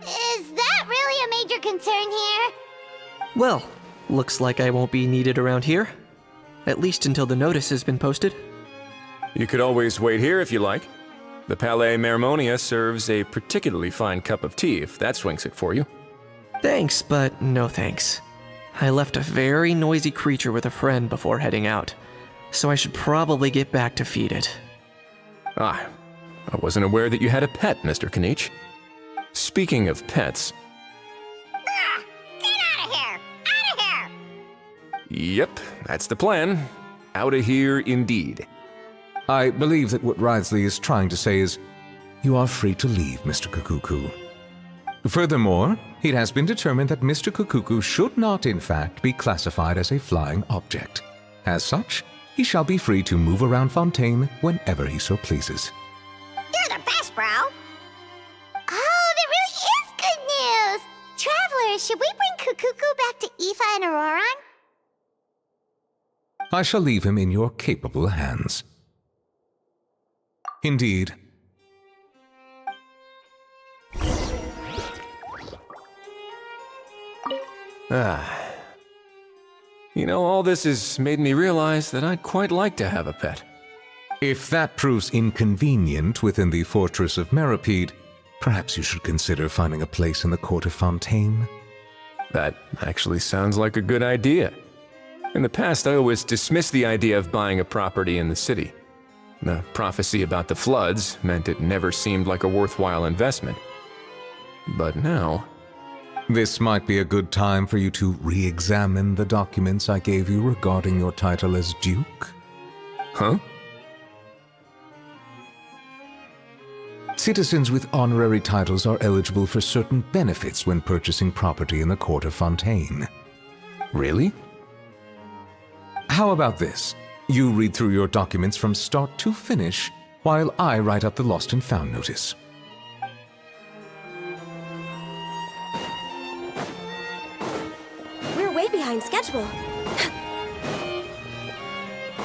Is that really a major concern here? Well, looks like I won't be needed around here. At least until the notice has been posted. You could always wait here if you like. The Palais Mermonia serves a particularly fine cup of tea if that swings it for you. Thanks, but no thanks. I left a very noisy creature with a friend before heading out, so I should probably get back to feed it. Ah, I wasn't aware that you had a pet, Mr. Kanich. Speaking of pets... Get out of here! Out of here! Yep, that's the plan. Outta here indeed. I believe that what Wriothesley is trying to say is, you are free to leave, Mr. Kukuku. Furthermore, it has been determined that Mr. Kukuku should not, in fact, be classified as a flying object. As such, he shall be free to move around Fontaine whenever he so pleases. You're the best, bro! Oh, that really is good news! Travelers, should we bring Kukuku back to Aoife and Auroran? I shall leave him in your capable hands. Indeed. You know, all this has made me realize that I'd quite like to have a pet. If that proves inconvenient within the fortress of Meripede, perhaps you should consider finding a place in the court of Fontaine. That actually sounds like a good idea. In the past, I always dismissed the idea of buying a property in the city. The prophecy about the floods meant it never seemed like a worthwhile investment. But now... This might be a good time for you to re-examine the documents I gave you regarding your title as Duke. Huh? Citizens with honorary titles are eligible for certain benefits when purchasing property in the court of Fontaine. Really? How about this? You read through your documents from start to finish, while I write up the lost and found notice. We're way behind schedule.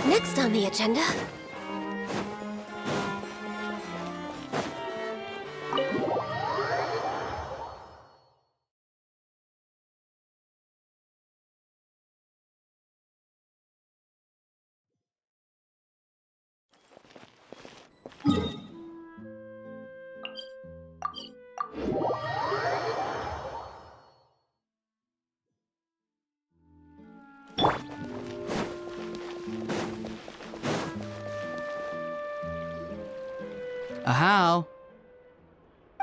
Next on the agenda... How?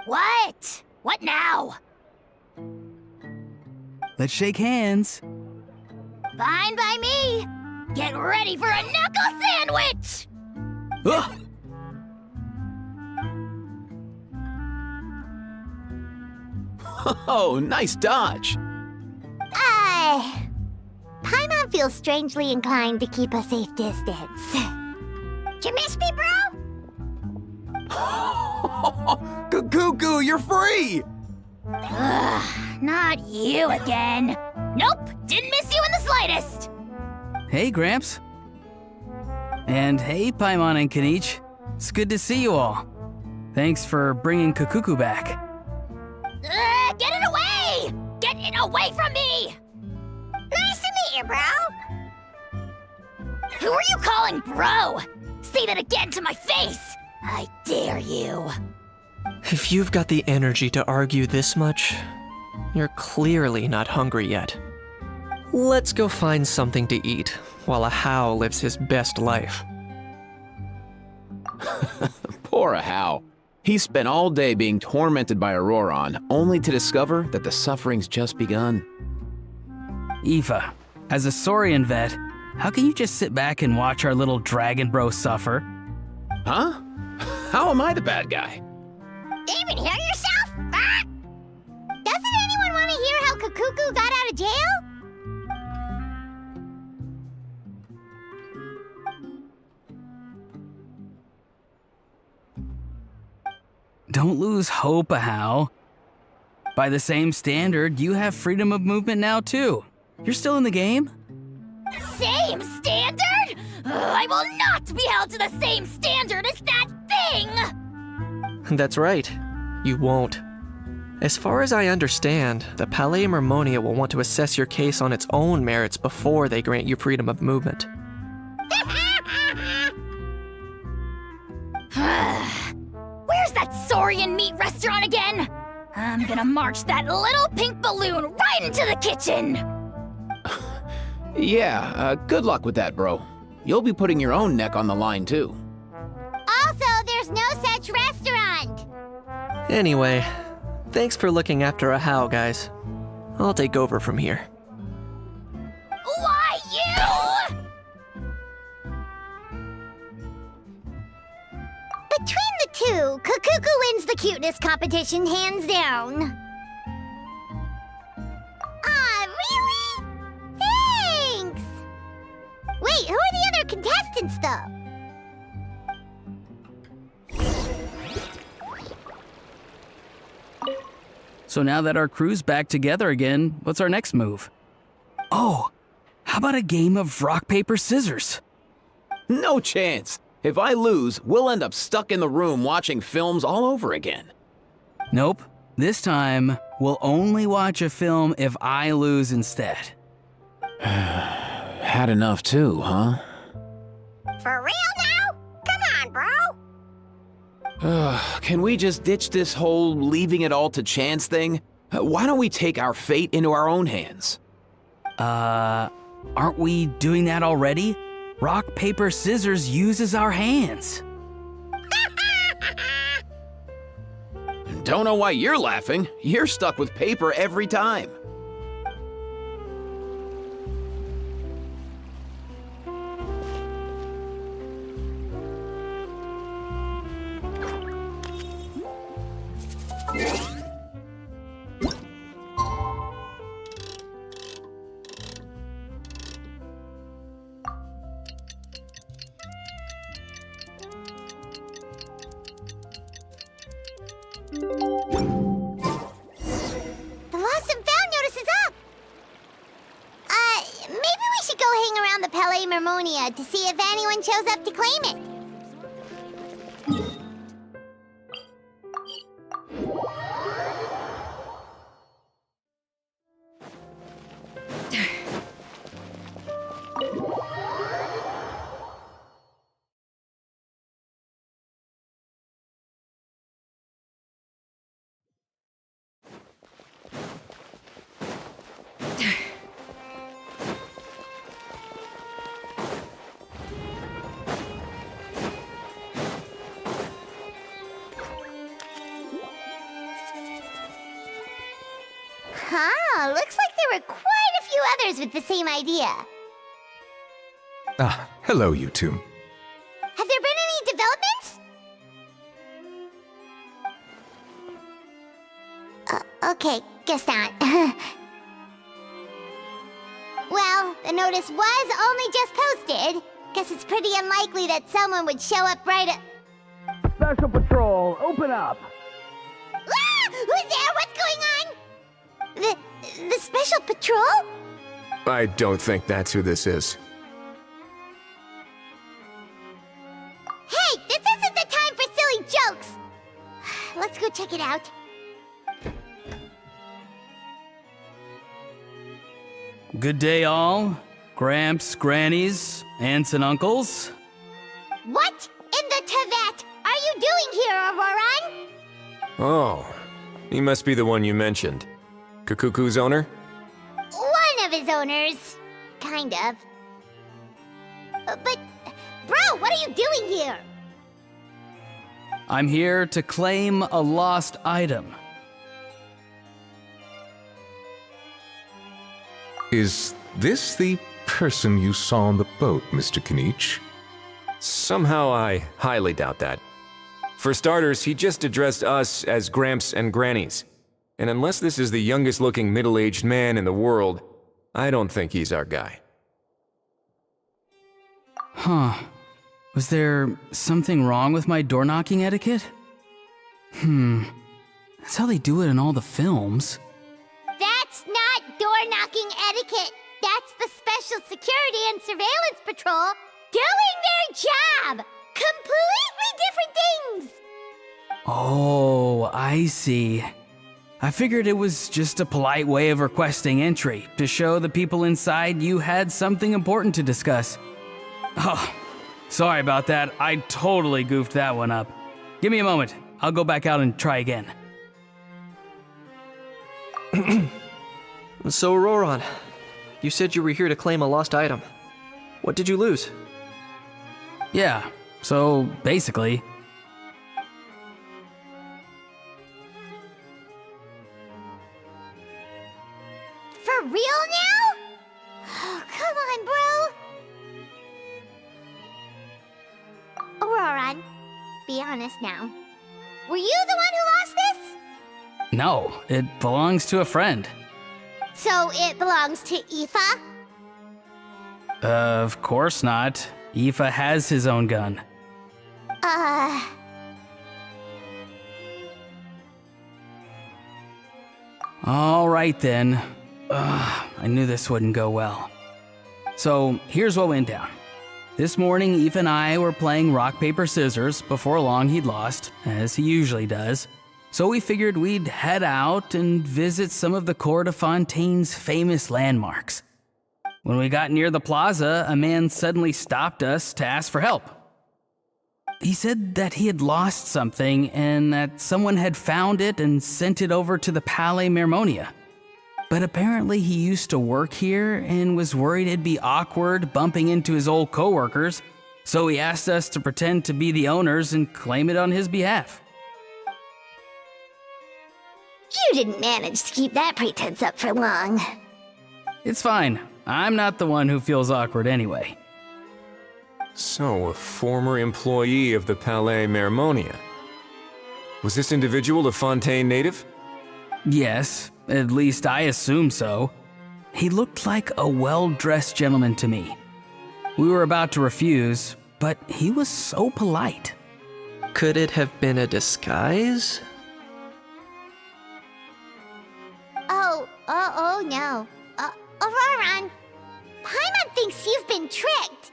What? What now? Let's shake hands. Fine by me. Get ready for a knuckle sandwich! Ugh. Oh, nice dodge. Paimon feels strangely inclined to keep a safe distance. Did you miss me, bro? Cuckoo, you're free! Ugh, not you again. Nope, didn't miss you in the slightest. Hey, Gramps. And hey, Paimon and Kanich. It's good to see you all. Thanks for bringing Kukuku back. Get it away! Get it away from me! Nice to meet you, bro. Who are you calling bro? Say that again to my face! I dare you. If you've got the energy to argue this much, you're clearly not hungry yet. Let's go find something to eat while a How lives his best life. Poor Ahau. He spent all day being tormented by Auroron, only to discover that the suffering's just begun. Eva, as a Saurian vet, how can you just sit back and watch our little dragon bro suffer? Huh? How am I the bad guy? Even hear yourself? Ah! Doesn't anyone want to hear how Kukuku got out of jail? Don't lose hope, Ahau. By the same standard, you have freedom of movement now too. You're still in the game? Same standard? I will not be held to the same standard as that thing! That's right. You won't. As far as I understand, the Palais Mermonia will want to assess your case on its own merits before they grant you freedom of movement. Where's that Saurian meat restaurant again? I'm gonna march that little pink balloon right into the kitchen! Yeah, good luck with that, bro. You'll be putting your own neck on the line, too. Also, there's no such restaurant! Anyway, thanks for looking after a How, guys. I'll take over from here. Why, you? Between the two, Kukuku wins the cuteness competition hands down. Aw, really? Thanks! Wait, who are the other contestants, though? So now that our crew's back together again, what's our next move? Oh, how about a game of rock, paper, scissors? No chance. If I lose, we'll end up stuck in the room watching films all over again. Nope. This time, we'll only watch a film if I lose instead. Had enough too, huh? For real now? Come on, bro! Can we just ditch this whole leaving it all to chance thing? Why don't we take our fate into our own hands? Aren't we doing that already? Rock, paper, scissors uses our hands. Don't know why you're laughing. You're stuck with paper every time. The lost and found notice is up! Maybe we should go hang around the Palais Mermonia to see if anyone shows up to claim it. Huh, looks like there were quite a few others with the same idea. Ah, hello, you two. Have there been any developments? Okay, guess not. Well, the notice was only just posted. Guess it's pretty unlikely that someone would show up right at... Special Patrol, open up! Ah! Who's there? What's going on? The Special Patrol? I don't think that's who this is. Hey, this isn't the time for silly jokes! let's go check it out. Good day, all. Gramps, grannies, aunts, and uncles. What in the Tevet are you doing here, Auroran? Oh, he must be the one you mentioned. Kukuku's owner? One of his owners. Kind of. But, bro, what are you doing here? I'm here to claim a lost item. Is this the person you saw on the boat, Mr. Kinich? Somehow I highly doubt that. For starters, he just addressed us as Gramps and Grannies. And unless this is the youngest looking middle-aged man in the world, I don't think he's our guy. Huh. Was there something wrong with my door-knocking etiquette? That's how they do it in all the films. That's not door-knocking etiquette. That's the Special Security and Surveillance Patrol doing their job. Completely different things. Oh, I see. I figured it was just a polite way of requesting entry to show the people inside you had something important to discuss. Oh, sorry about that. I totally goofed that one up. Give me a moment. I'll go back out and try again. So, Auroran, you said you were here to claim a lost item. What did you lose? Yeah, so basically... For real now? Oh, come on, bro. Auroran, be honest now. Were you the one who lost this? No, it belongs to a friend. So it belongs to Aoife? Of course not. Aoife has his own gun. All right then. I knew this wouldn't go well. So here's what went down. This morning, Aoife and I were playing rock, paper, scissors. Before long, he'd lost, as he usually does. So we figured we'd head out and visit some of the Cour de Fontaine's famous landmarks. When we got near the plaza, a man suddenly stopped us to ask for help. He said that he had lost something and that someone had found it and sent it over to the Palais Mermonia. But apparently he used to work here and was worried it'd be awkward bumping into his old coworkers, so he asked us to pretend to be the owners and claim it on his behalf. You didn't manage to keep that pretense up for long. It's fine. I'm not the one who feels awkward anyway. So, a former employee of the Palais Mermonia. Was this individual a Fontaine native? Yes, at least I assume so. He looked like a well-dressed gentleman to me. We were about to refuse, but he was so polite. Could it have been a disguise? Oh no. Auroran, Paimon thinks you've been tricked.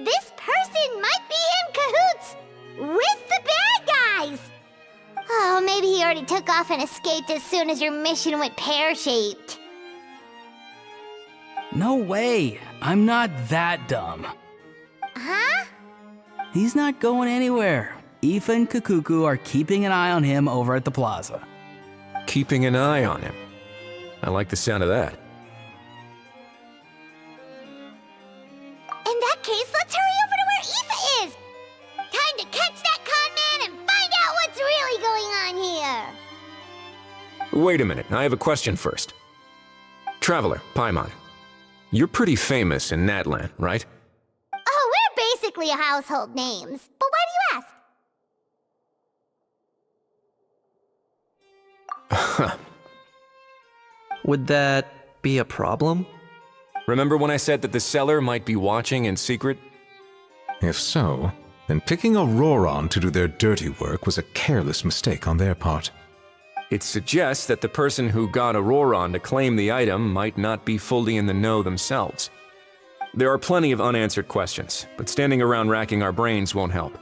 This person might be in cahoots with the bad guys. Oh, maybe he already took off and escaped as soon as your mission went pear-shaped. No way. I'm not that dumb. Huh? He's not going anywhere. Aoife and Kukuku are keeping an eye on him over at the plaza. Keeping an eye on him. I like the sound of that. In that case, let's hurry over to where Aoife is. Time to catch that con man and find out what's really going on here. Wait a minute, I have a question first. Traveler, Paimon. You're pretty famous in Natlan, right? Oh, we're basically household names. But why do you ask? Would that be a problem? Remember when I said that the seller might be watching in secret? If so, then picking Auroran to do their dirty work was a careless mistake on their part. It suggests that the person who got Auroran to claim the item might not be fully in the know themselves. There are plenty of unanswered questions, but standing around racking our brains won't help.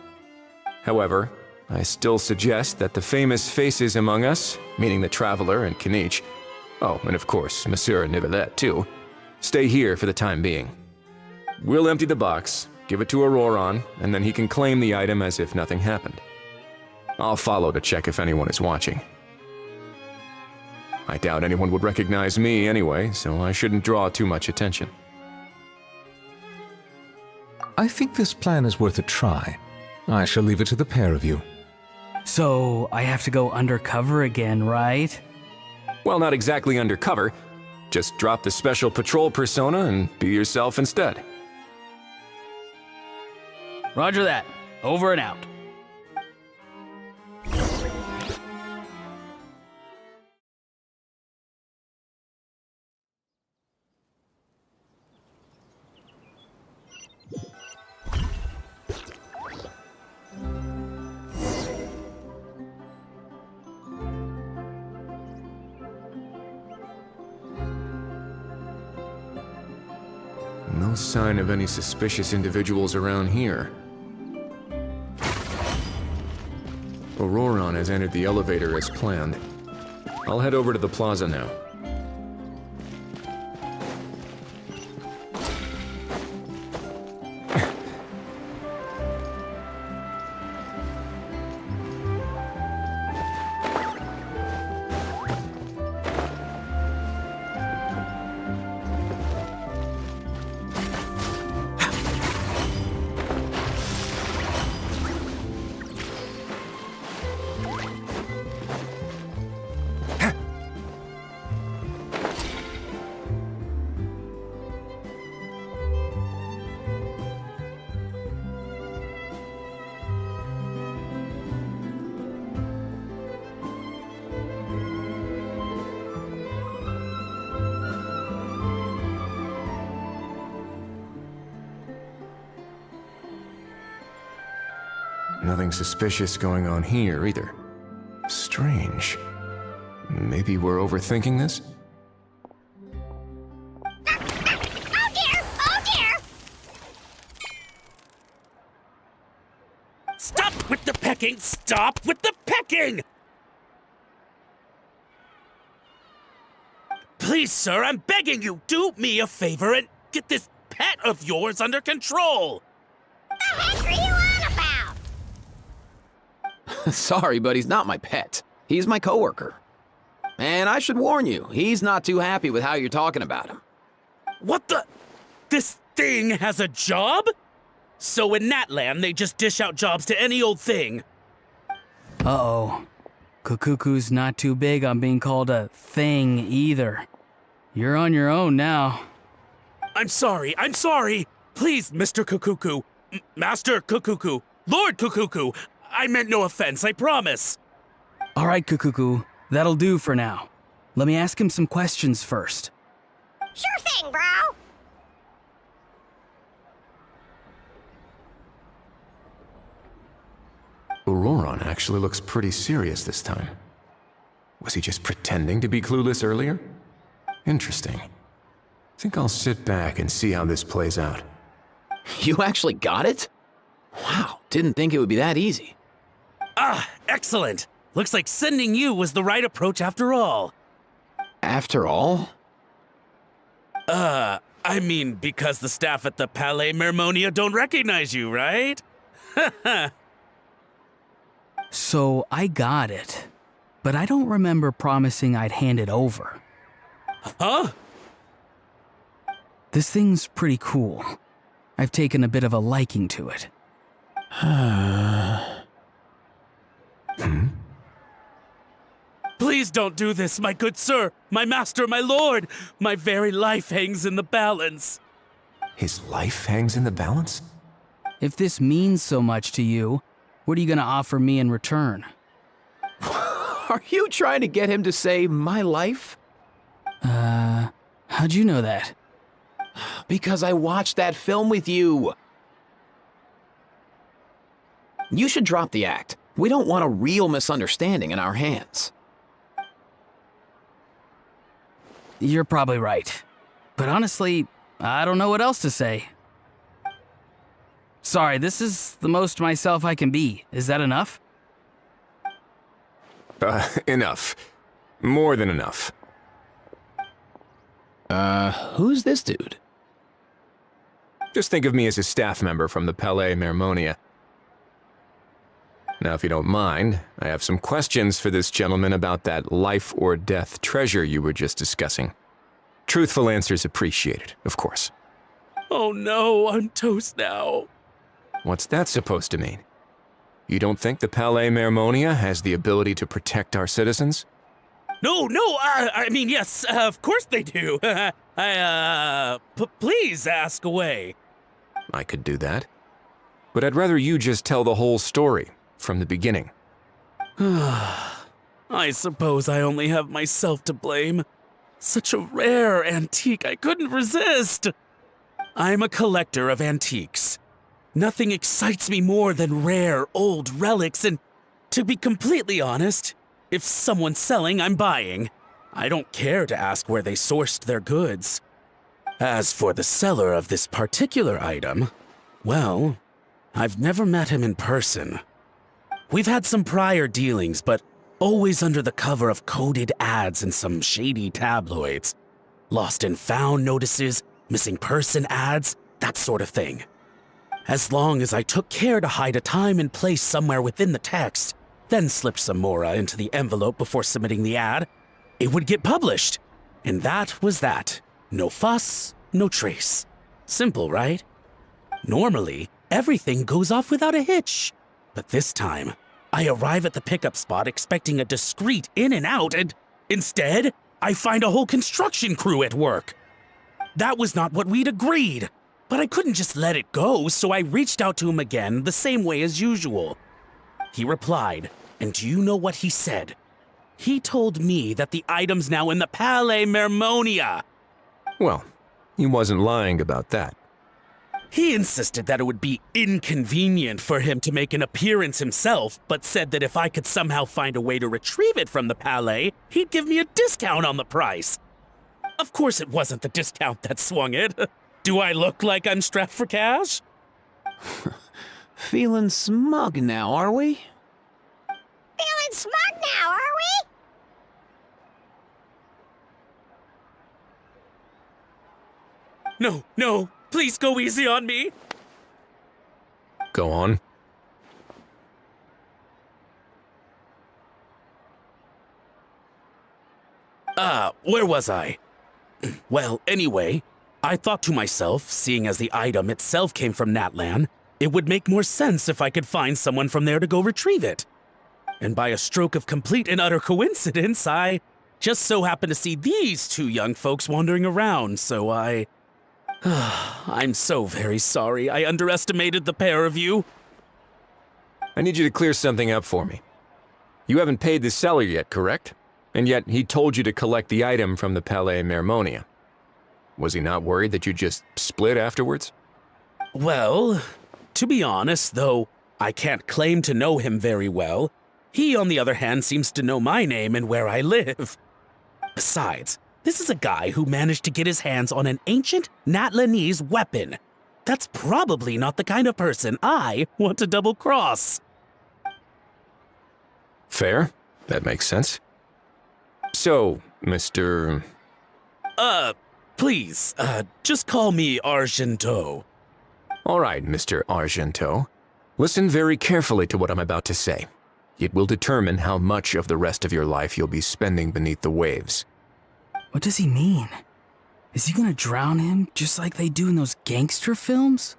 However, I still suggest that the famous faces among us, meaning the Traveler and Kinich, oh, and of course, Monsieur Nivelette too, stay here for the time being. We'll empty the box, give it to Auroron, and then he can claim the item as if nothing happened. I'll follow to check if anyone is watching. I doubt anyone would recognize me anyway, so I shouldn't draw too much attention. I think this plan is worth a try. I shall leave it to the pair of you. So, I have to go undercover again, right? Well, not exactly undercover. Just drop the special patrol persona and be yourself instead. Roger that. Over and out. No sign of any suspicious individuals around here. Auroron has entered the elevator as planned. I'll head over to the plaza now. Nothing suspicious going on here, either. Strange. Maybe we're overthinking this? Oh dear! Oh dear! Stop with the pecking! Stop with the pecking! Please, sir, I'm begging you, do me a favor and get this pet of yours under control! The heck are you on about? Sorry, but he's not my pet. He's my coworker. And I should warn you, he's not too happy with how you're talking about him. What the? This thing has a job? So in that land, they just dish out jobs to any old thing. Uh-oh. Kukuku's not too big on being called a thing either. You're on your own now. I'm sorry. Please, Mr. Kukuku, Master Kukuku, Lord Kukuku, I meant no offense, I promise. All right, Kukuku, that'll do for now. Let me ask him some questions first. Sure thing, bro. Auroron actually looks pretty serious this time. Was he just pretending to be clueless earlier? Interesting. Think I'll sit back and see how this plays out. You actually got it? Wow, didn't think it would be that easy. Ah, excellent. Looks like sending you was the right approach after all. After all? I mean, because the staff at the Palais Mermonia don't recognize you, right? So I got it, but I don't remember promising I'd hand it over. Huh? This thing's pretty cool. I've taken a bit of a liking to it. Please don't do this, my good sir, my master, my lord. My very life hangs in the balance. His life hangs in the balance? If this means so much to you, what are you gonna offer me in return? Are you trying to get him to say my life? How'd you know that? Because I watched that film with you. You should drop the act. We don't want a real misunderstanding in our hands. You're probably right. But honestly, I don't know what else to say. Sorry, this is the most myself I can be. Is that enough? Enough. More than enough. Who's this dude? Just think of me as a staff member from the Palais Mermonia. Now, if you don't mind, I have some questions for this gentleman about that life or death treasure you were just discussing. Truthful answers appreciated, of course. Oh no, I'm toast now. What's that supposed to mean? You don't think the Palais Mermonia has the ability to protect our citizens? No, I mean, yes, of course they do. Please ask away. I could do that. But I'd rather you just tell the whole story, from the beginning. I suppose I only have myself to blame. Such a rare antique, I couldn't resist. I'm a collector of antiques. Nothing excites me more than rare, old relics, and to be completely honest, if someone's selling, I'm buying. I don't care to ask where they sourced their goods. As for the seller of this particular item, well, I've never met him in person. We've had some prior dealings, but always under the cover of coded ads in some shady tabloids. Lost and found notices, missing person ads, that sort of thing. As long as I took care to hide a time and place somewhere within the text, then slipped some mora into the envelope before submitting the ad, it would get published. And that was that. No fuss, no trace. Simple, right? Normally, everything goes off without a hitch. But this time, I arrive at the pickup spot expecting a discreet in and out, and instead, I find a whole construction crew at work. That was not what we'd agreed, but I couldn't just let it go, so I reached out to him again the same way as usual. He replied, and do you know what he said? He told me that the item's now in the Palais Mermonia. Well, he wasn't lying about that. He insisted that it would be inconvenient for him to make an appearance himself, but said that if I could somehow find a way to retrieve it from the Palais, he'd give me a discount on the price. Of course it wasn't the discount that swung it. Do I look like I'm strapped for cash? Feeling smug now, are we? Feeling smart now, are we? No, please go easy on me. Go on. Where was I? Well, anyway, I thought to myself, seeing as the item itself came from Natlan, it would make more sense if I could find someone from there to go retrieve it. And by a stroke of complete and utter coincidence, I just so happened to see these two young folks wandering around, so I'm so very sorry. I underestimated the pair of you. I need you to clear something up for me. You haven't paid the seller yet, correct? And yet he told you to collect the item from the Palais Mermonia. Was he not worried that you'd just split afterwards? Well, to be honest, though I can't claim to know him very well, he, on the other hand, seems to know my name and where I live. Besides, this is a guy who managed to get his hands on an ancient Natlanese weapon. That's probably not the kind of person I want to double-cross. Fair. That makes sense. So, Mr. Please, just call me Argento. All right, Mr. Argento. Listen very carefully to what I'm about to say. It will determine how much of the rest of your life you'll be spending beneath the waves. What does he mean? Is he gonna drown him just like they do in those gangster films?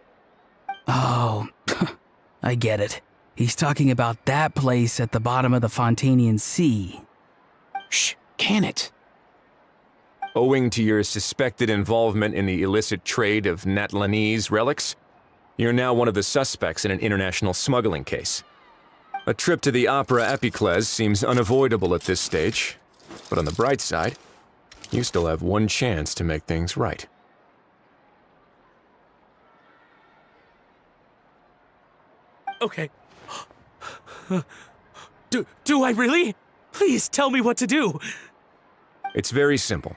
Oh, I get it. He's talking about that place at the bottom of the Fontanian Sea. Shh, can it? Owing to your suspected involvement in the illicit trade of Natlanese relics, you're now one of the suspects in an international smuggling case. A trip to the Opera Epiclese seems unavoidable at this stage, but on the bright side, you still have one chance to make things right. Okay. Do I really? Please tell me what to do. It's very simple.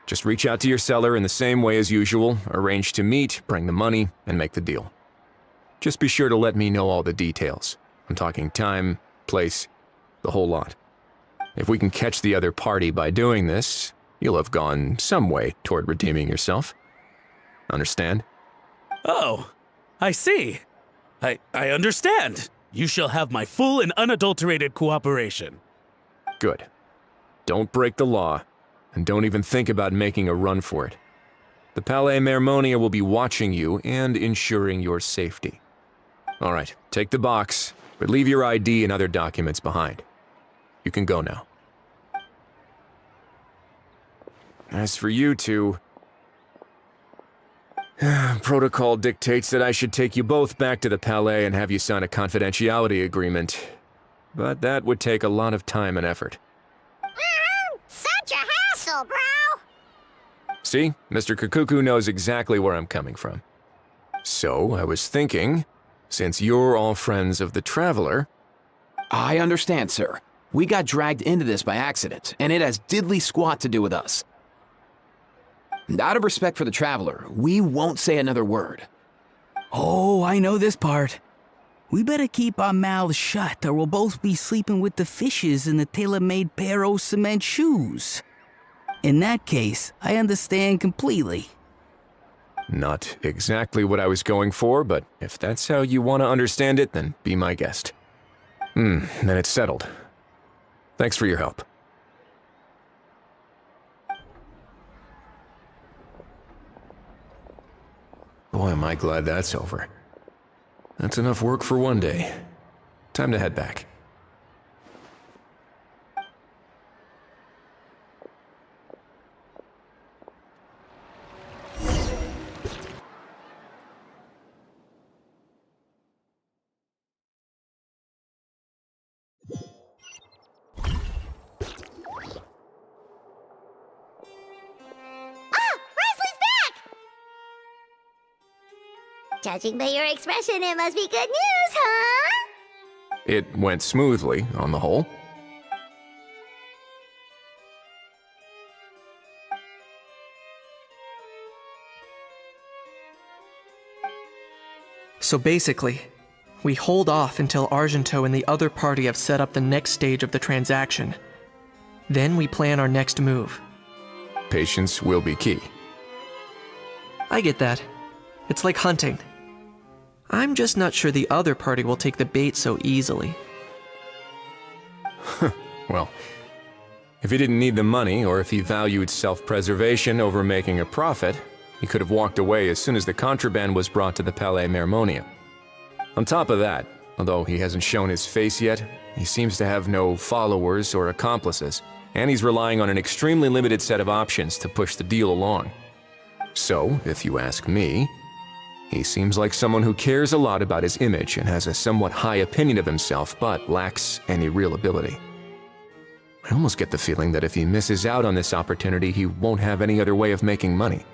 Just reach out to your seller in the same way as usual, arrange to meet, bring the money, and make the deal. Just be sure to let me know all the details. I'm talking time, place, the whole lot. If we can catch the other party by doing this, you'll have gone some way toward redeeming yourself. Understand? Oh, I see. I understand. You shall have my full and unadulterated cooperation. Good. Don't break the law, and don't even think about making a run for it. The Palais Mermonia will be watching you and ensuring your safety. All right, take the box, but leave your ID and other documents behind. You can go now. As for you two, protocol dictates that I should take you both back to the Palais and have you sign a confidentiality agreement. But that would take a lot of time and effort. Such a hassle, bro! See, Mr. Kakuku knows exactly where I'm coming from. So, I was thinking, since you're all friends of the Traveler... I understand, sir. We got dragged into this by accident, and it has diddly squat to do with us. And out of respect for the Traveler, we won't say another word. Oh, I know this part. We better keep our mouths shut or we'll both be sleeping with the fishes in the tailor-made pair of cement shoes. In that case, I understand completely. Not exactly what I was going for, but if that's how you want to understand it, then be my guest. Then it's settled. Thanks for your help. Boy, am I glad that's over. That's enough work for one day. Time to head back. Judging by your expression, it must be good news, huh? It went smoothly, on the whole. So basically, we hold off until Argento and the other party have set up the next stage of the transaction. Then we plan our next move. Patience will be key. I get that. It's like hunting. I'm just not sure the other party will take the bait so easily. Well, if he didn't need the money, or if he valued self-preservation over making a profit, he could have walked away as soon as the contraband was brought to the Palais Mermonia. On top of that, although he hasn't shown his face yet, he seems to have no followers or accomplices, and he's relying on an extremely limited set of options to push the deal along. So, if you ask me, he seems like someone who cares a lot about his image and has a somewhat high opinion of himself, but lacks any real ability. I almost get the feeling that if he misses out on this opportunity, he won't have any other way of making money.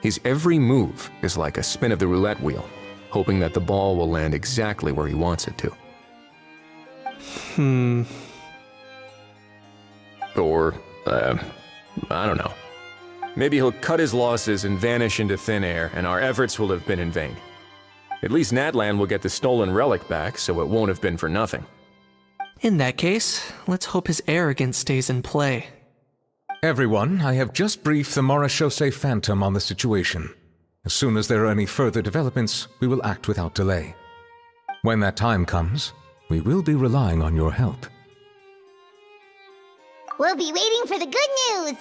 His every move is like a spin of the roulette wheel, hoping that the ball will land exactly where he wants it to. Or, I don't know. Maybe he'll cut his losses and vanish into thin air, and our efforts will have been in vain. At least Natlan will get the stolen relic back, so it won't have been for nothing. In that case, let's hope his arrogance stays in play. Everyone, I have just briefed the Marechaussee Phantom on the situation. As soon as there are any further developments, we will act without delay. When that time comes, we will be relying on your help. We'll be waiting for the good news!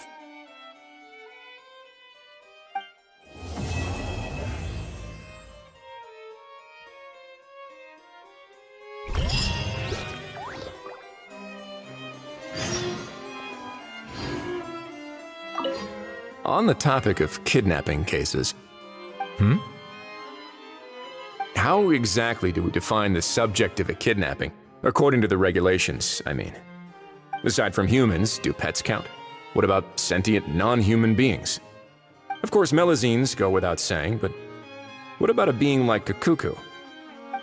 On the topic of kidnapping cases... How exactly do we define the subject of a kidnapping? According to the regulations, I mean. Aside from humans, do pets count? What about sentient, non-human beings? Of course, melazines go without saying, but what about a being like Kakuku?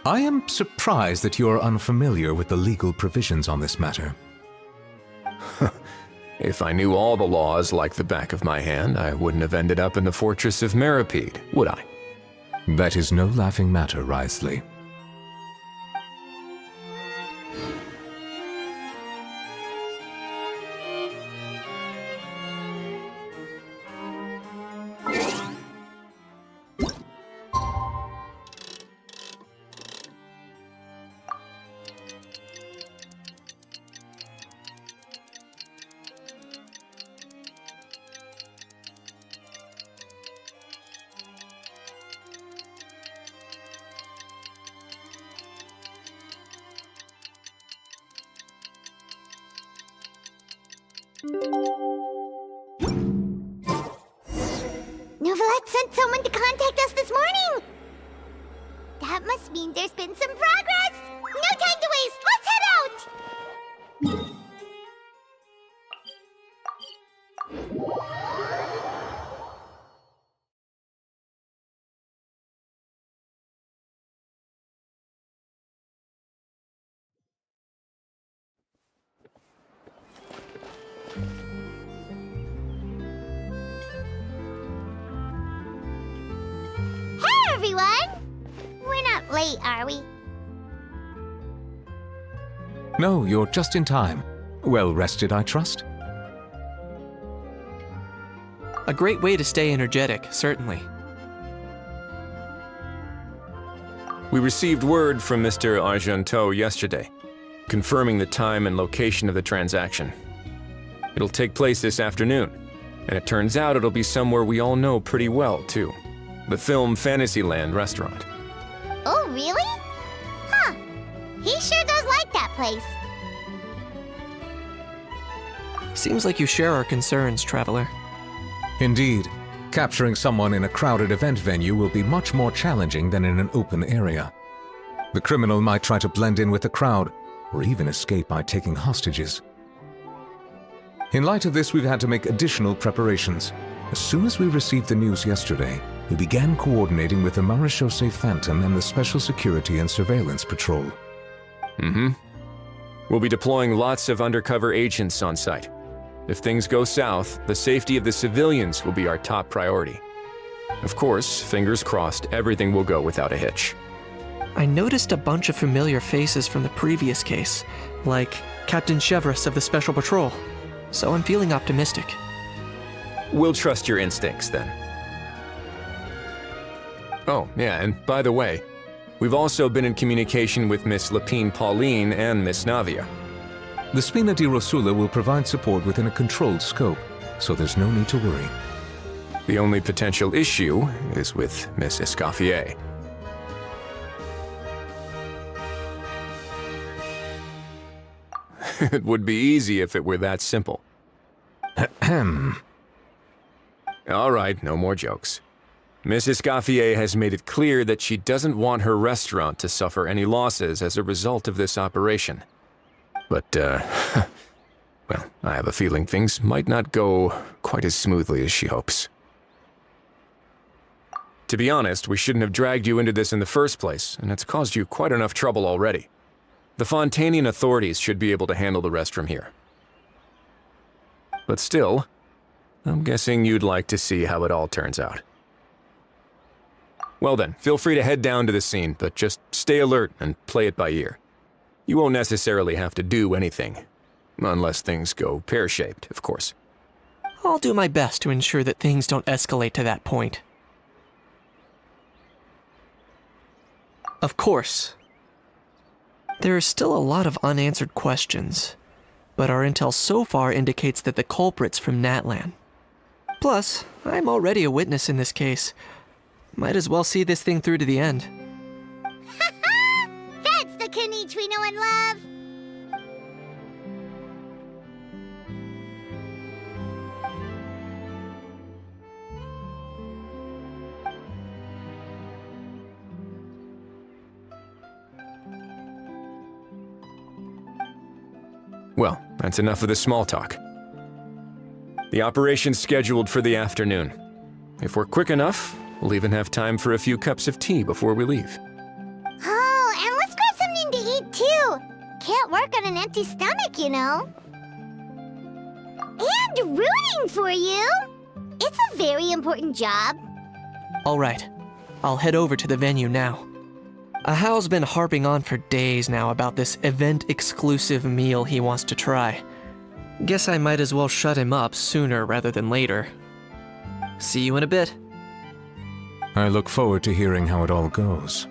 I am surprised that you are unfamiliar with the legal provisions on this matter. If I knew all the laws like the back of my hand, I wouldn't have ended up in the fortress of Meripede, would I? That is no laughing matter, Wriothesley. fun? We're not late, are we? No, you're just in time. Well rested, I trust? A great way to stay energetic, certainly. We received word from Mr. Argenteau yesterday, confirming the time and location of the transaction. It'll take place this afternoon, and it turns out it'll be somewhere we all know pretty well, too. The Film Fantasyland restaurant. Oh, really? Huh. He sure does like that place. Seems like you share our concerns, Traveler. Indeed. Capturing someone in a crowded event venue will be much more challenging than in an open area. The criminal might try to blend in with the crowd, or even escape by taking hostages. In light of this, we've had to make additional preparations. As soon as we received the news yesterday, we began coordinating with the Marechaussee Phantom and the Special Security and Surveillance Patrol. We'll be deploying lots of undercover agents on site. If things go south, the safety of the civilians will be our top priority. Of course, fingers crossed, everything will go without a hitch. I noticed a bunch of familiar faces from the previous case, like Captain Chevrolet of the Special Patrol, so I'm feeling optimistic. We'll trust your instincts, then. Oh, yeah, and by the way, we've also been in communication with Miss Lapine Pauline and Miss Navia. The Spina di Rosula will provide support within a controlled scope, so there's no need to worry. The only potential issue is with Miss Escoffier. It would be easy if it were that simple. All right, no more jokes. Miss Escoffier has made it clear that she doesn't want her restaurant to suffer any losses as a result of this operation. But, well, I have a feeling things might not go quite as smoothly as she hopes. To be honest, we shouldn't have dragged you into this in the first place, and it's caused you quite enough trouble already. The Fontanian authorities should be able to handle the rest from here. But still, I'm guessing you'd like to see how it all turns out. Well then, feel free to head down to the scene, but just stay alert and play it by ear. You won't necessarily have to do anything, unless things go pear-shaped, of course. I'll do my best to ensure that things don't escalate to that point. Of course. There are still a lot of unanswered questions, but our intel so far indicates that the culprit's from Natlan. Plus, I'm already a witness in this case. Might as well see this thing through to the end. That's the Kanichi we know and love! Well, that's enough of the small talk. The operation's scheduled for the afternoon. If we're quick enough, we'll even have time for a few cups of tea before we leave. Oh, and let's grab something to eat too! Can't work on an empty stomach, you know. And rooting for you! It's a very important job. All right, I'll head over to the venue now. Ahao's been harping on for days now about this event-exclusive meal he wants to try. Guess I might as well shut him up sooner rather than later. See you in a bit. I look forward to hearing how it all goes.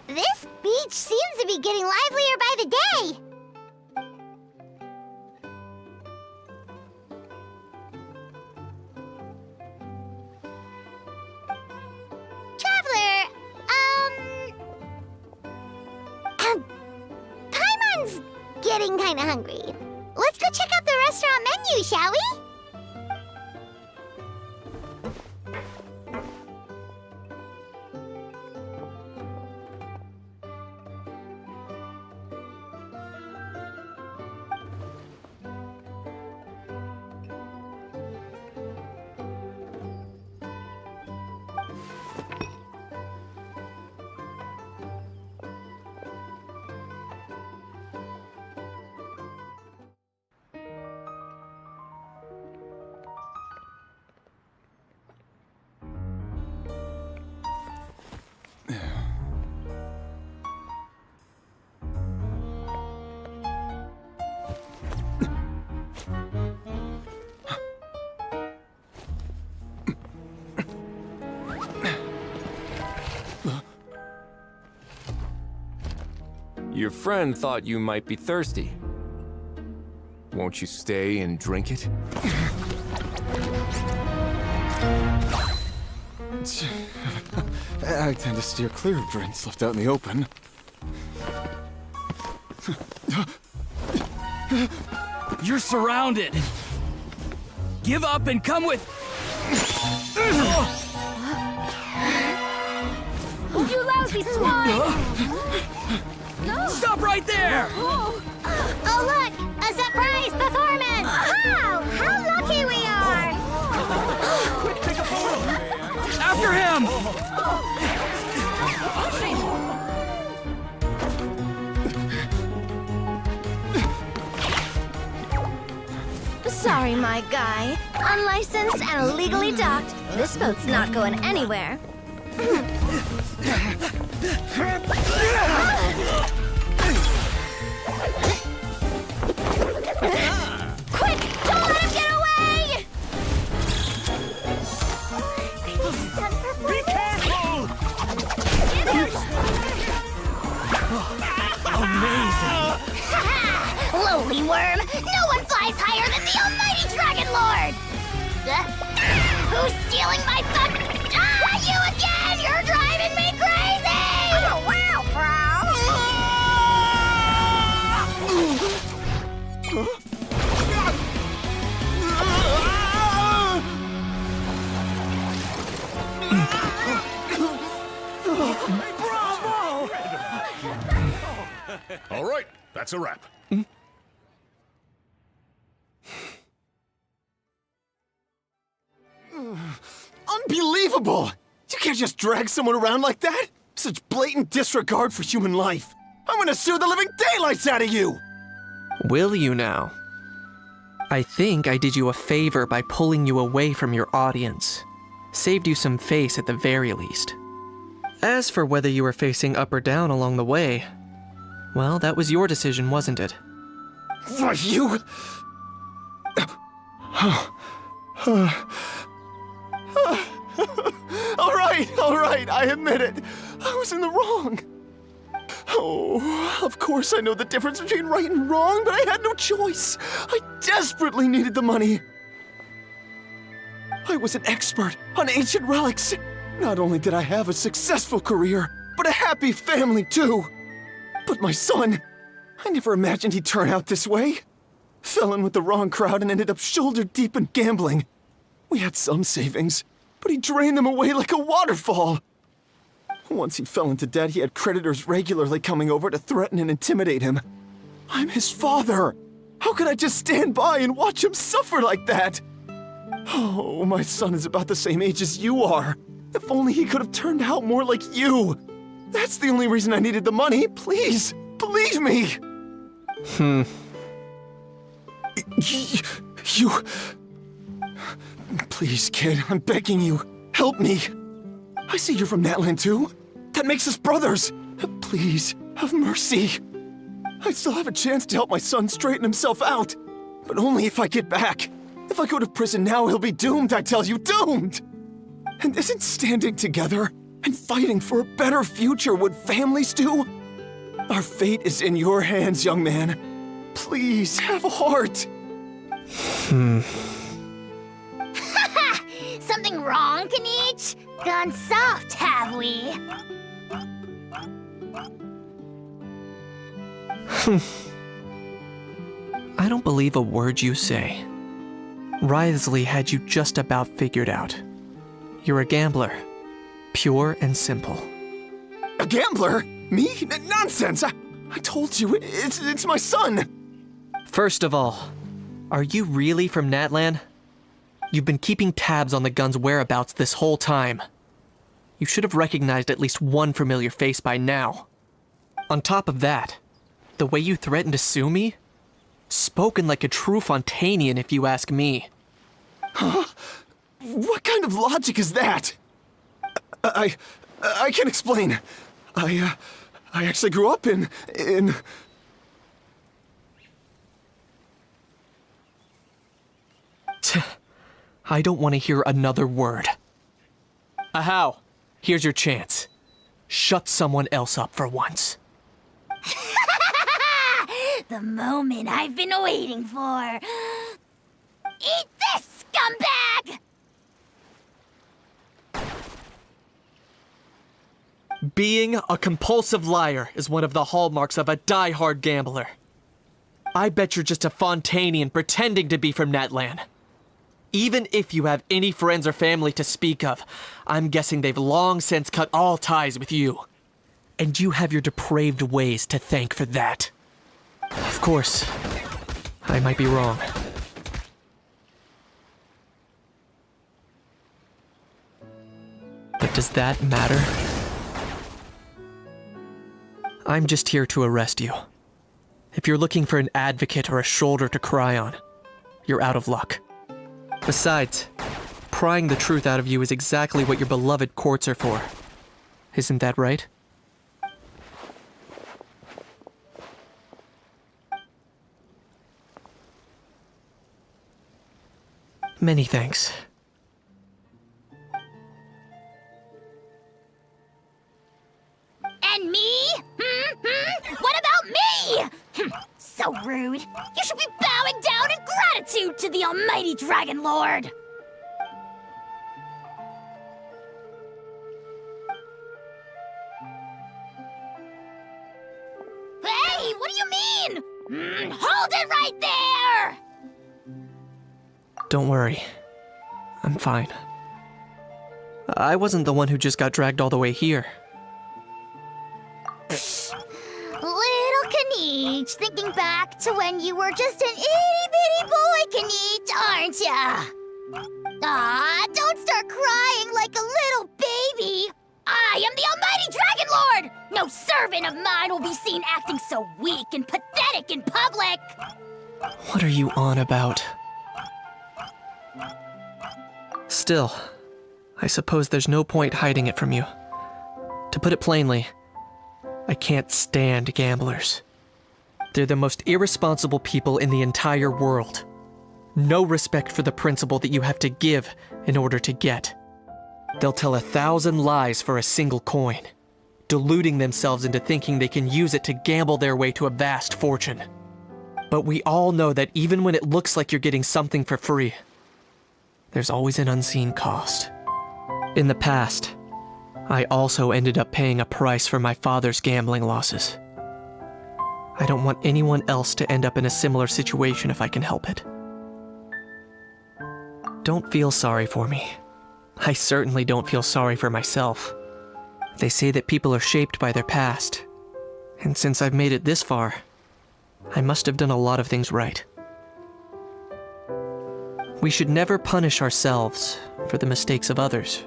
This beach seems to be getting livelier by the day. Traveler, Paimon's getting kinda hungry. Let's go check out the restaurant menu, shall we? Your friend thought you might be thirsty. Won't you stay and drink it? I tend to steer clear of drinks left out in the open. You're surrounded. Give up and come with. You lousy swine! Stop right there! Oh, look! A surprise performance! Wow! How lucky we are! Quick, take a photo! After him! Sorry, my guy. Unlicensed and illegally docked, this boat's not going anywhere. Quick! Don't let him get away! Be careful! Amazing! Lowly worm! No one flies higher than the almighty Dragon Lord! Who's stealing my fun? Ah, you again! You're driving me crazy! Oh, wow, All right, that's a wrap. Unbelievable! You can't just drag someone around like that! Such blatant disregard for human life! I'm gonna sue the living daylights out of you! Will you now? I think I did you a favor by pulling you away from your audience. Saved you some face at the very least. As for whether you were facing up or down along the way, well, that was your decision, wasn't it? Why, you... All right, I admit it. I was in the wrong. Oh, of course I know the difference between right and wrong, but I had no choice. I desperately needed the money. I was an expert on ancient relics. Not only did I have a successful career, but a happy family too. But my son, I never imagined he'd turn out this way. Fell in with the wrong crowd and ended up shoulder deep in gambling. We had some savings, but he drained them away like a waterfall. Once he fell into debt, he had creditors regularly coming over to threaten and intimidate him. I'm his father. How could I just stand by and watch him suffer like that? Oh, my son is about the same age as you are. If only he could have turned out more like you. That's the only reason I needed the money. Please, believe me. You... Please, kid, I'm begging you. Help me. I see you're from Natland too. That makes us brothers. Please, have mercy. I still have a chance to help my son straighten himself out. But only if I get back. If I go to prison now, he'll be doomed, I tell you, doomed! And isn't standing together and fighting for a better future what families do? Our fate is in your hands, young man. Please, have a heart. Something wrong, Kanich? Gone soft, have we? I don't believe a word you say. Wriothesley had you just about figured out. You're a gambler. Pure and simple. A gambler? Me? Nonsense! I told you, it's my son! First of all, are you really from Natland? You've been keeping tabs on the gun's whereabouts this whole time. You should have recognized at least one familiar face by now. On top of that, the way you threatened to sue me? Spoken like a true Fontanian, if you ask me. Huh? What kind of logic is that? I can explain. I actually grew up in... I don't want to hear another word. Ahau, here's your chance. Shut someone else up for once. The moment I've been waiting for. Eat this, scumbag! Being a compulsive liar is one of the hallmarks of a die-hard gambler. I bet you're just a Fontainian pretending to be from Netland. Even if you have any friends or family to speak of, I'm guessing they've long since cut all ties with you. And you have your depraved ways to thank for that. Of course, I might be wrong. But does that matter? I'm just here to arrest you. If you're looking for an advocate or a shoulder to cry on, you're out of luck. Besides, prying the truth out of you is exactly what your beloved courts are for. Isn't that right? Many thanks. And me? What about me? So rude. You should be bowing down in gratitude to the almighty Dragon Lord. Hey, what do you mean? Hold it right there! Don't worry. I'm fine. I wasn't the one who just got dragged all the way here. Little Kaniche, thinking back to when you were just an itty-bitty boy, Kaniche, aren't ya? Aw, don't start crying like a little baby. I am the almighty Dragon Lord! No servant of mine will be seen acting so weak and pathetic in public! What are you on about? Still, I suppose there's no point hiding it from you. To put it plainly, I can't stand gamblers. They're the most irresponsible people in the entire world. No respect for the principle that you have to give in order to get. They'll tell 1,000 lies for a single coin, deluding themselves into thinking they can use it to gamble their way to a vast fortune. But we all know that even when it looks like you're getting something for free, there's always an unseen cost. In the past, I also ended up paying a price for my father's gambling losses. I don't want anyone else to end up in a similar situation if I can help it. Don't feel sorry for me. I certainly don't feel sorry for myself. They say that people are shaped by their past, and since I've made it this far, I must have done a lot of things right. We should never punish ourselves for the mistakes of others.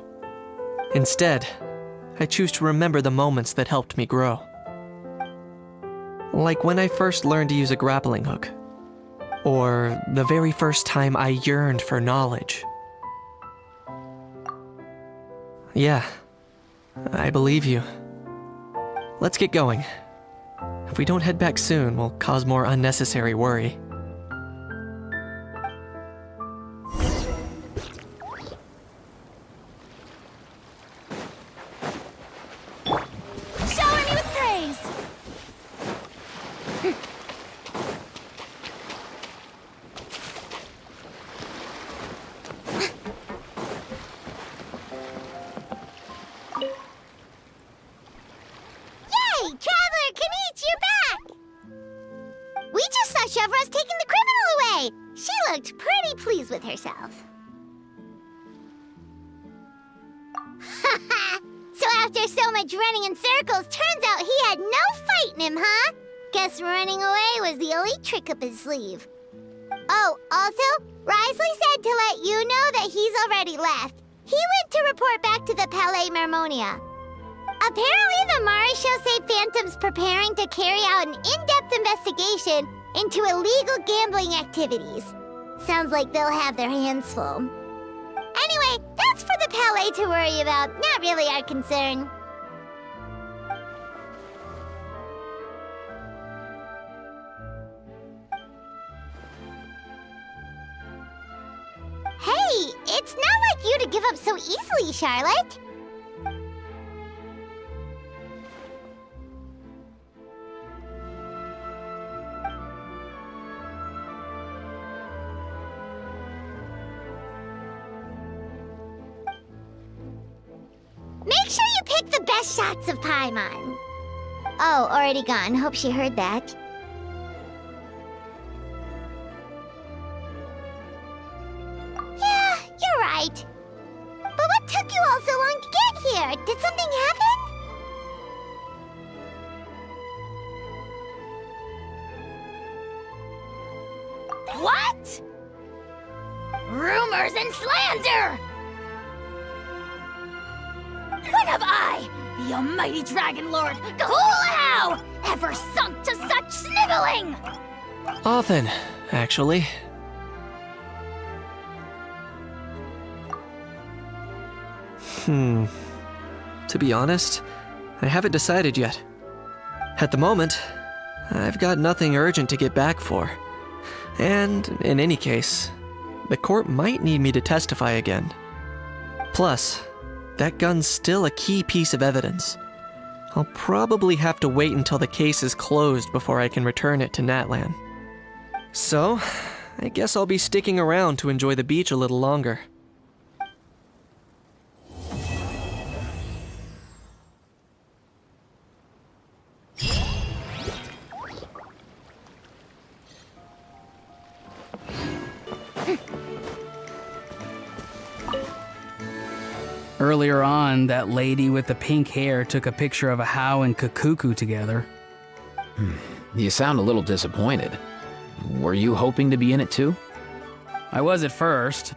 Instead, I choose to remember the moments that helped me grow. Like when I first learned to use a grappling hook, or the very first time I yearned for knowledge. Yeah, I believe you. Let's get going. If we don't head back soon, we'll cause more unnecessary worry. Shower me with praise! Yay! Traveler, Kaniche, you're back! We just saw Chevro's taking the criminal away! She looked pretty pleased with herself. So after so much running in circles, turns out he had no fight in him, huh? Guess running away was the only trick up his sleeve. Oh, also, Risley said to let you know that he's already left. He went to report back to the Palais Mermonia. Apparently, the Mari show say Phantom's preparing to carry out an in-depth investigation into illegal gambling activities. Sounds like they'll have their hands full. Anyway, that's for the Palais to worry about, not really our concern. Hey, it's not like you to give up so easily, Charlotte. pick the best shots of Paimon. Oh, already gone. Hope she heard that. Yeah, you're right. But what took you all so long to get here? Did something happen? What? Rumors and slander! When have I, the almighty Dragon Lord Kahulahau, ever sunk to such sniveling? Often, actually. To be honest, I haven't decided yet. At the moment, I've got nothing urgent to get back for. And in any case, the court might need me to testify again. Plus, that gun's still a key piece of evidence. I'll probably have to wait until the case is closed before I can return it to Natlan. So, I guess I'll be sticking around to enjoy the beach a little longer. Earlier on, that lady with the pink hair took a picture of a Hao and Kakuku together. You sound a little disappointed. Were you hoping to be in it too? I was at first.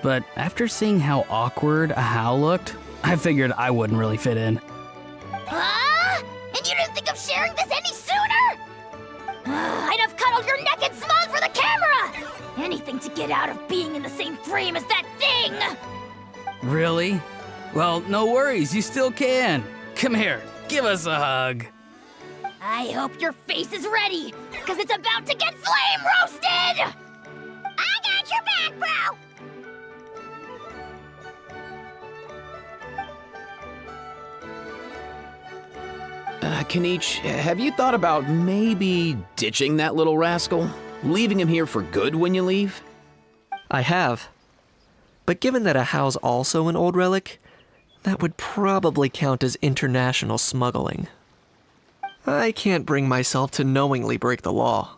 But after seeing how awkward a Hao looked, I figured I wouldn't really fit in. Huh? And you didn't think of sharing this any sooner? I'd have cuddled your neck and smiled for the camera! Anything to get out of being in the same frame as that thing! Really? Well, no worries, you still can. Come here, give us a hug. I hope your face is ready, because it's about to get flame roasted! I got your back, bro! Kanich, have you thought about maybe ditching that little rascal? Leaving him here for good when you leave? I have. But given that a Hao's also an old relic, that would probably count as international smuggling. I can't bring myself to knowingly break the law.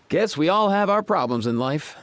Guess we all have our problems in life.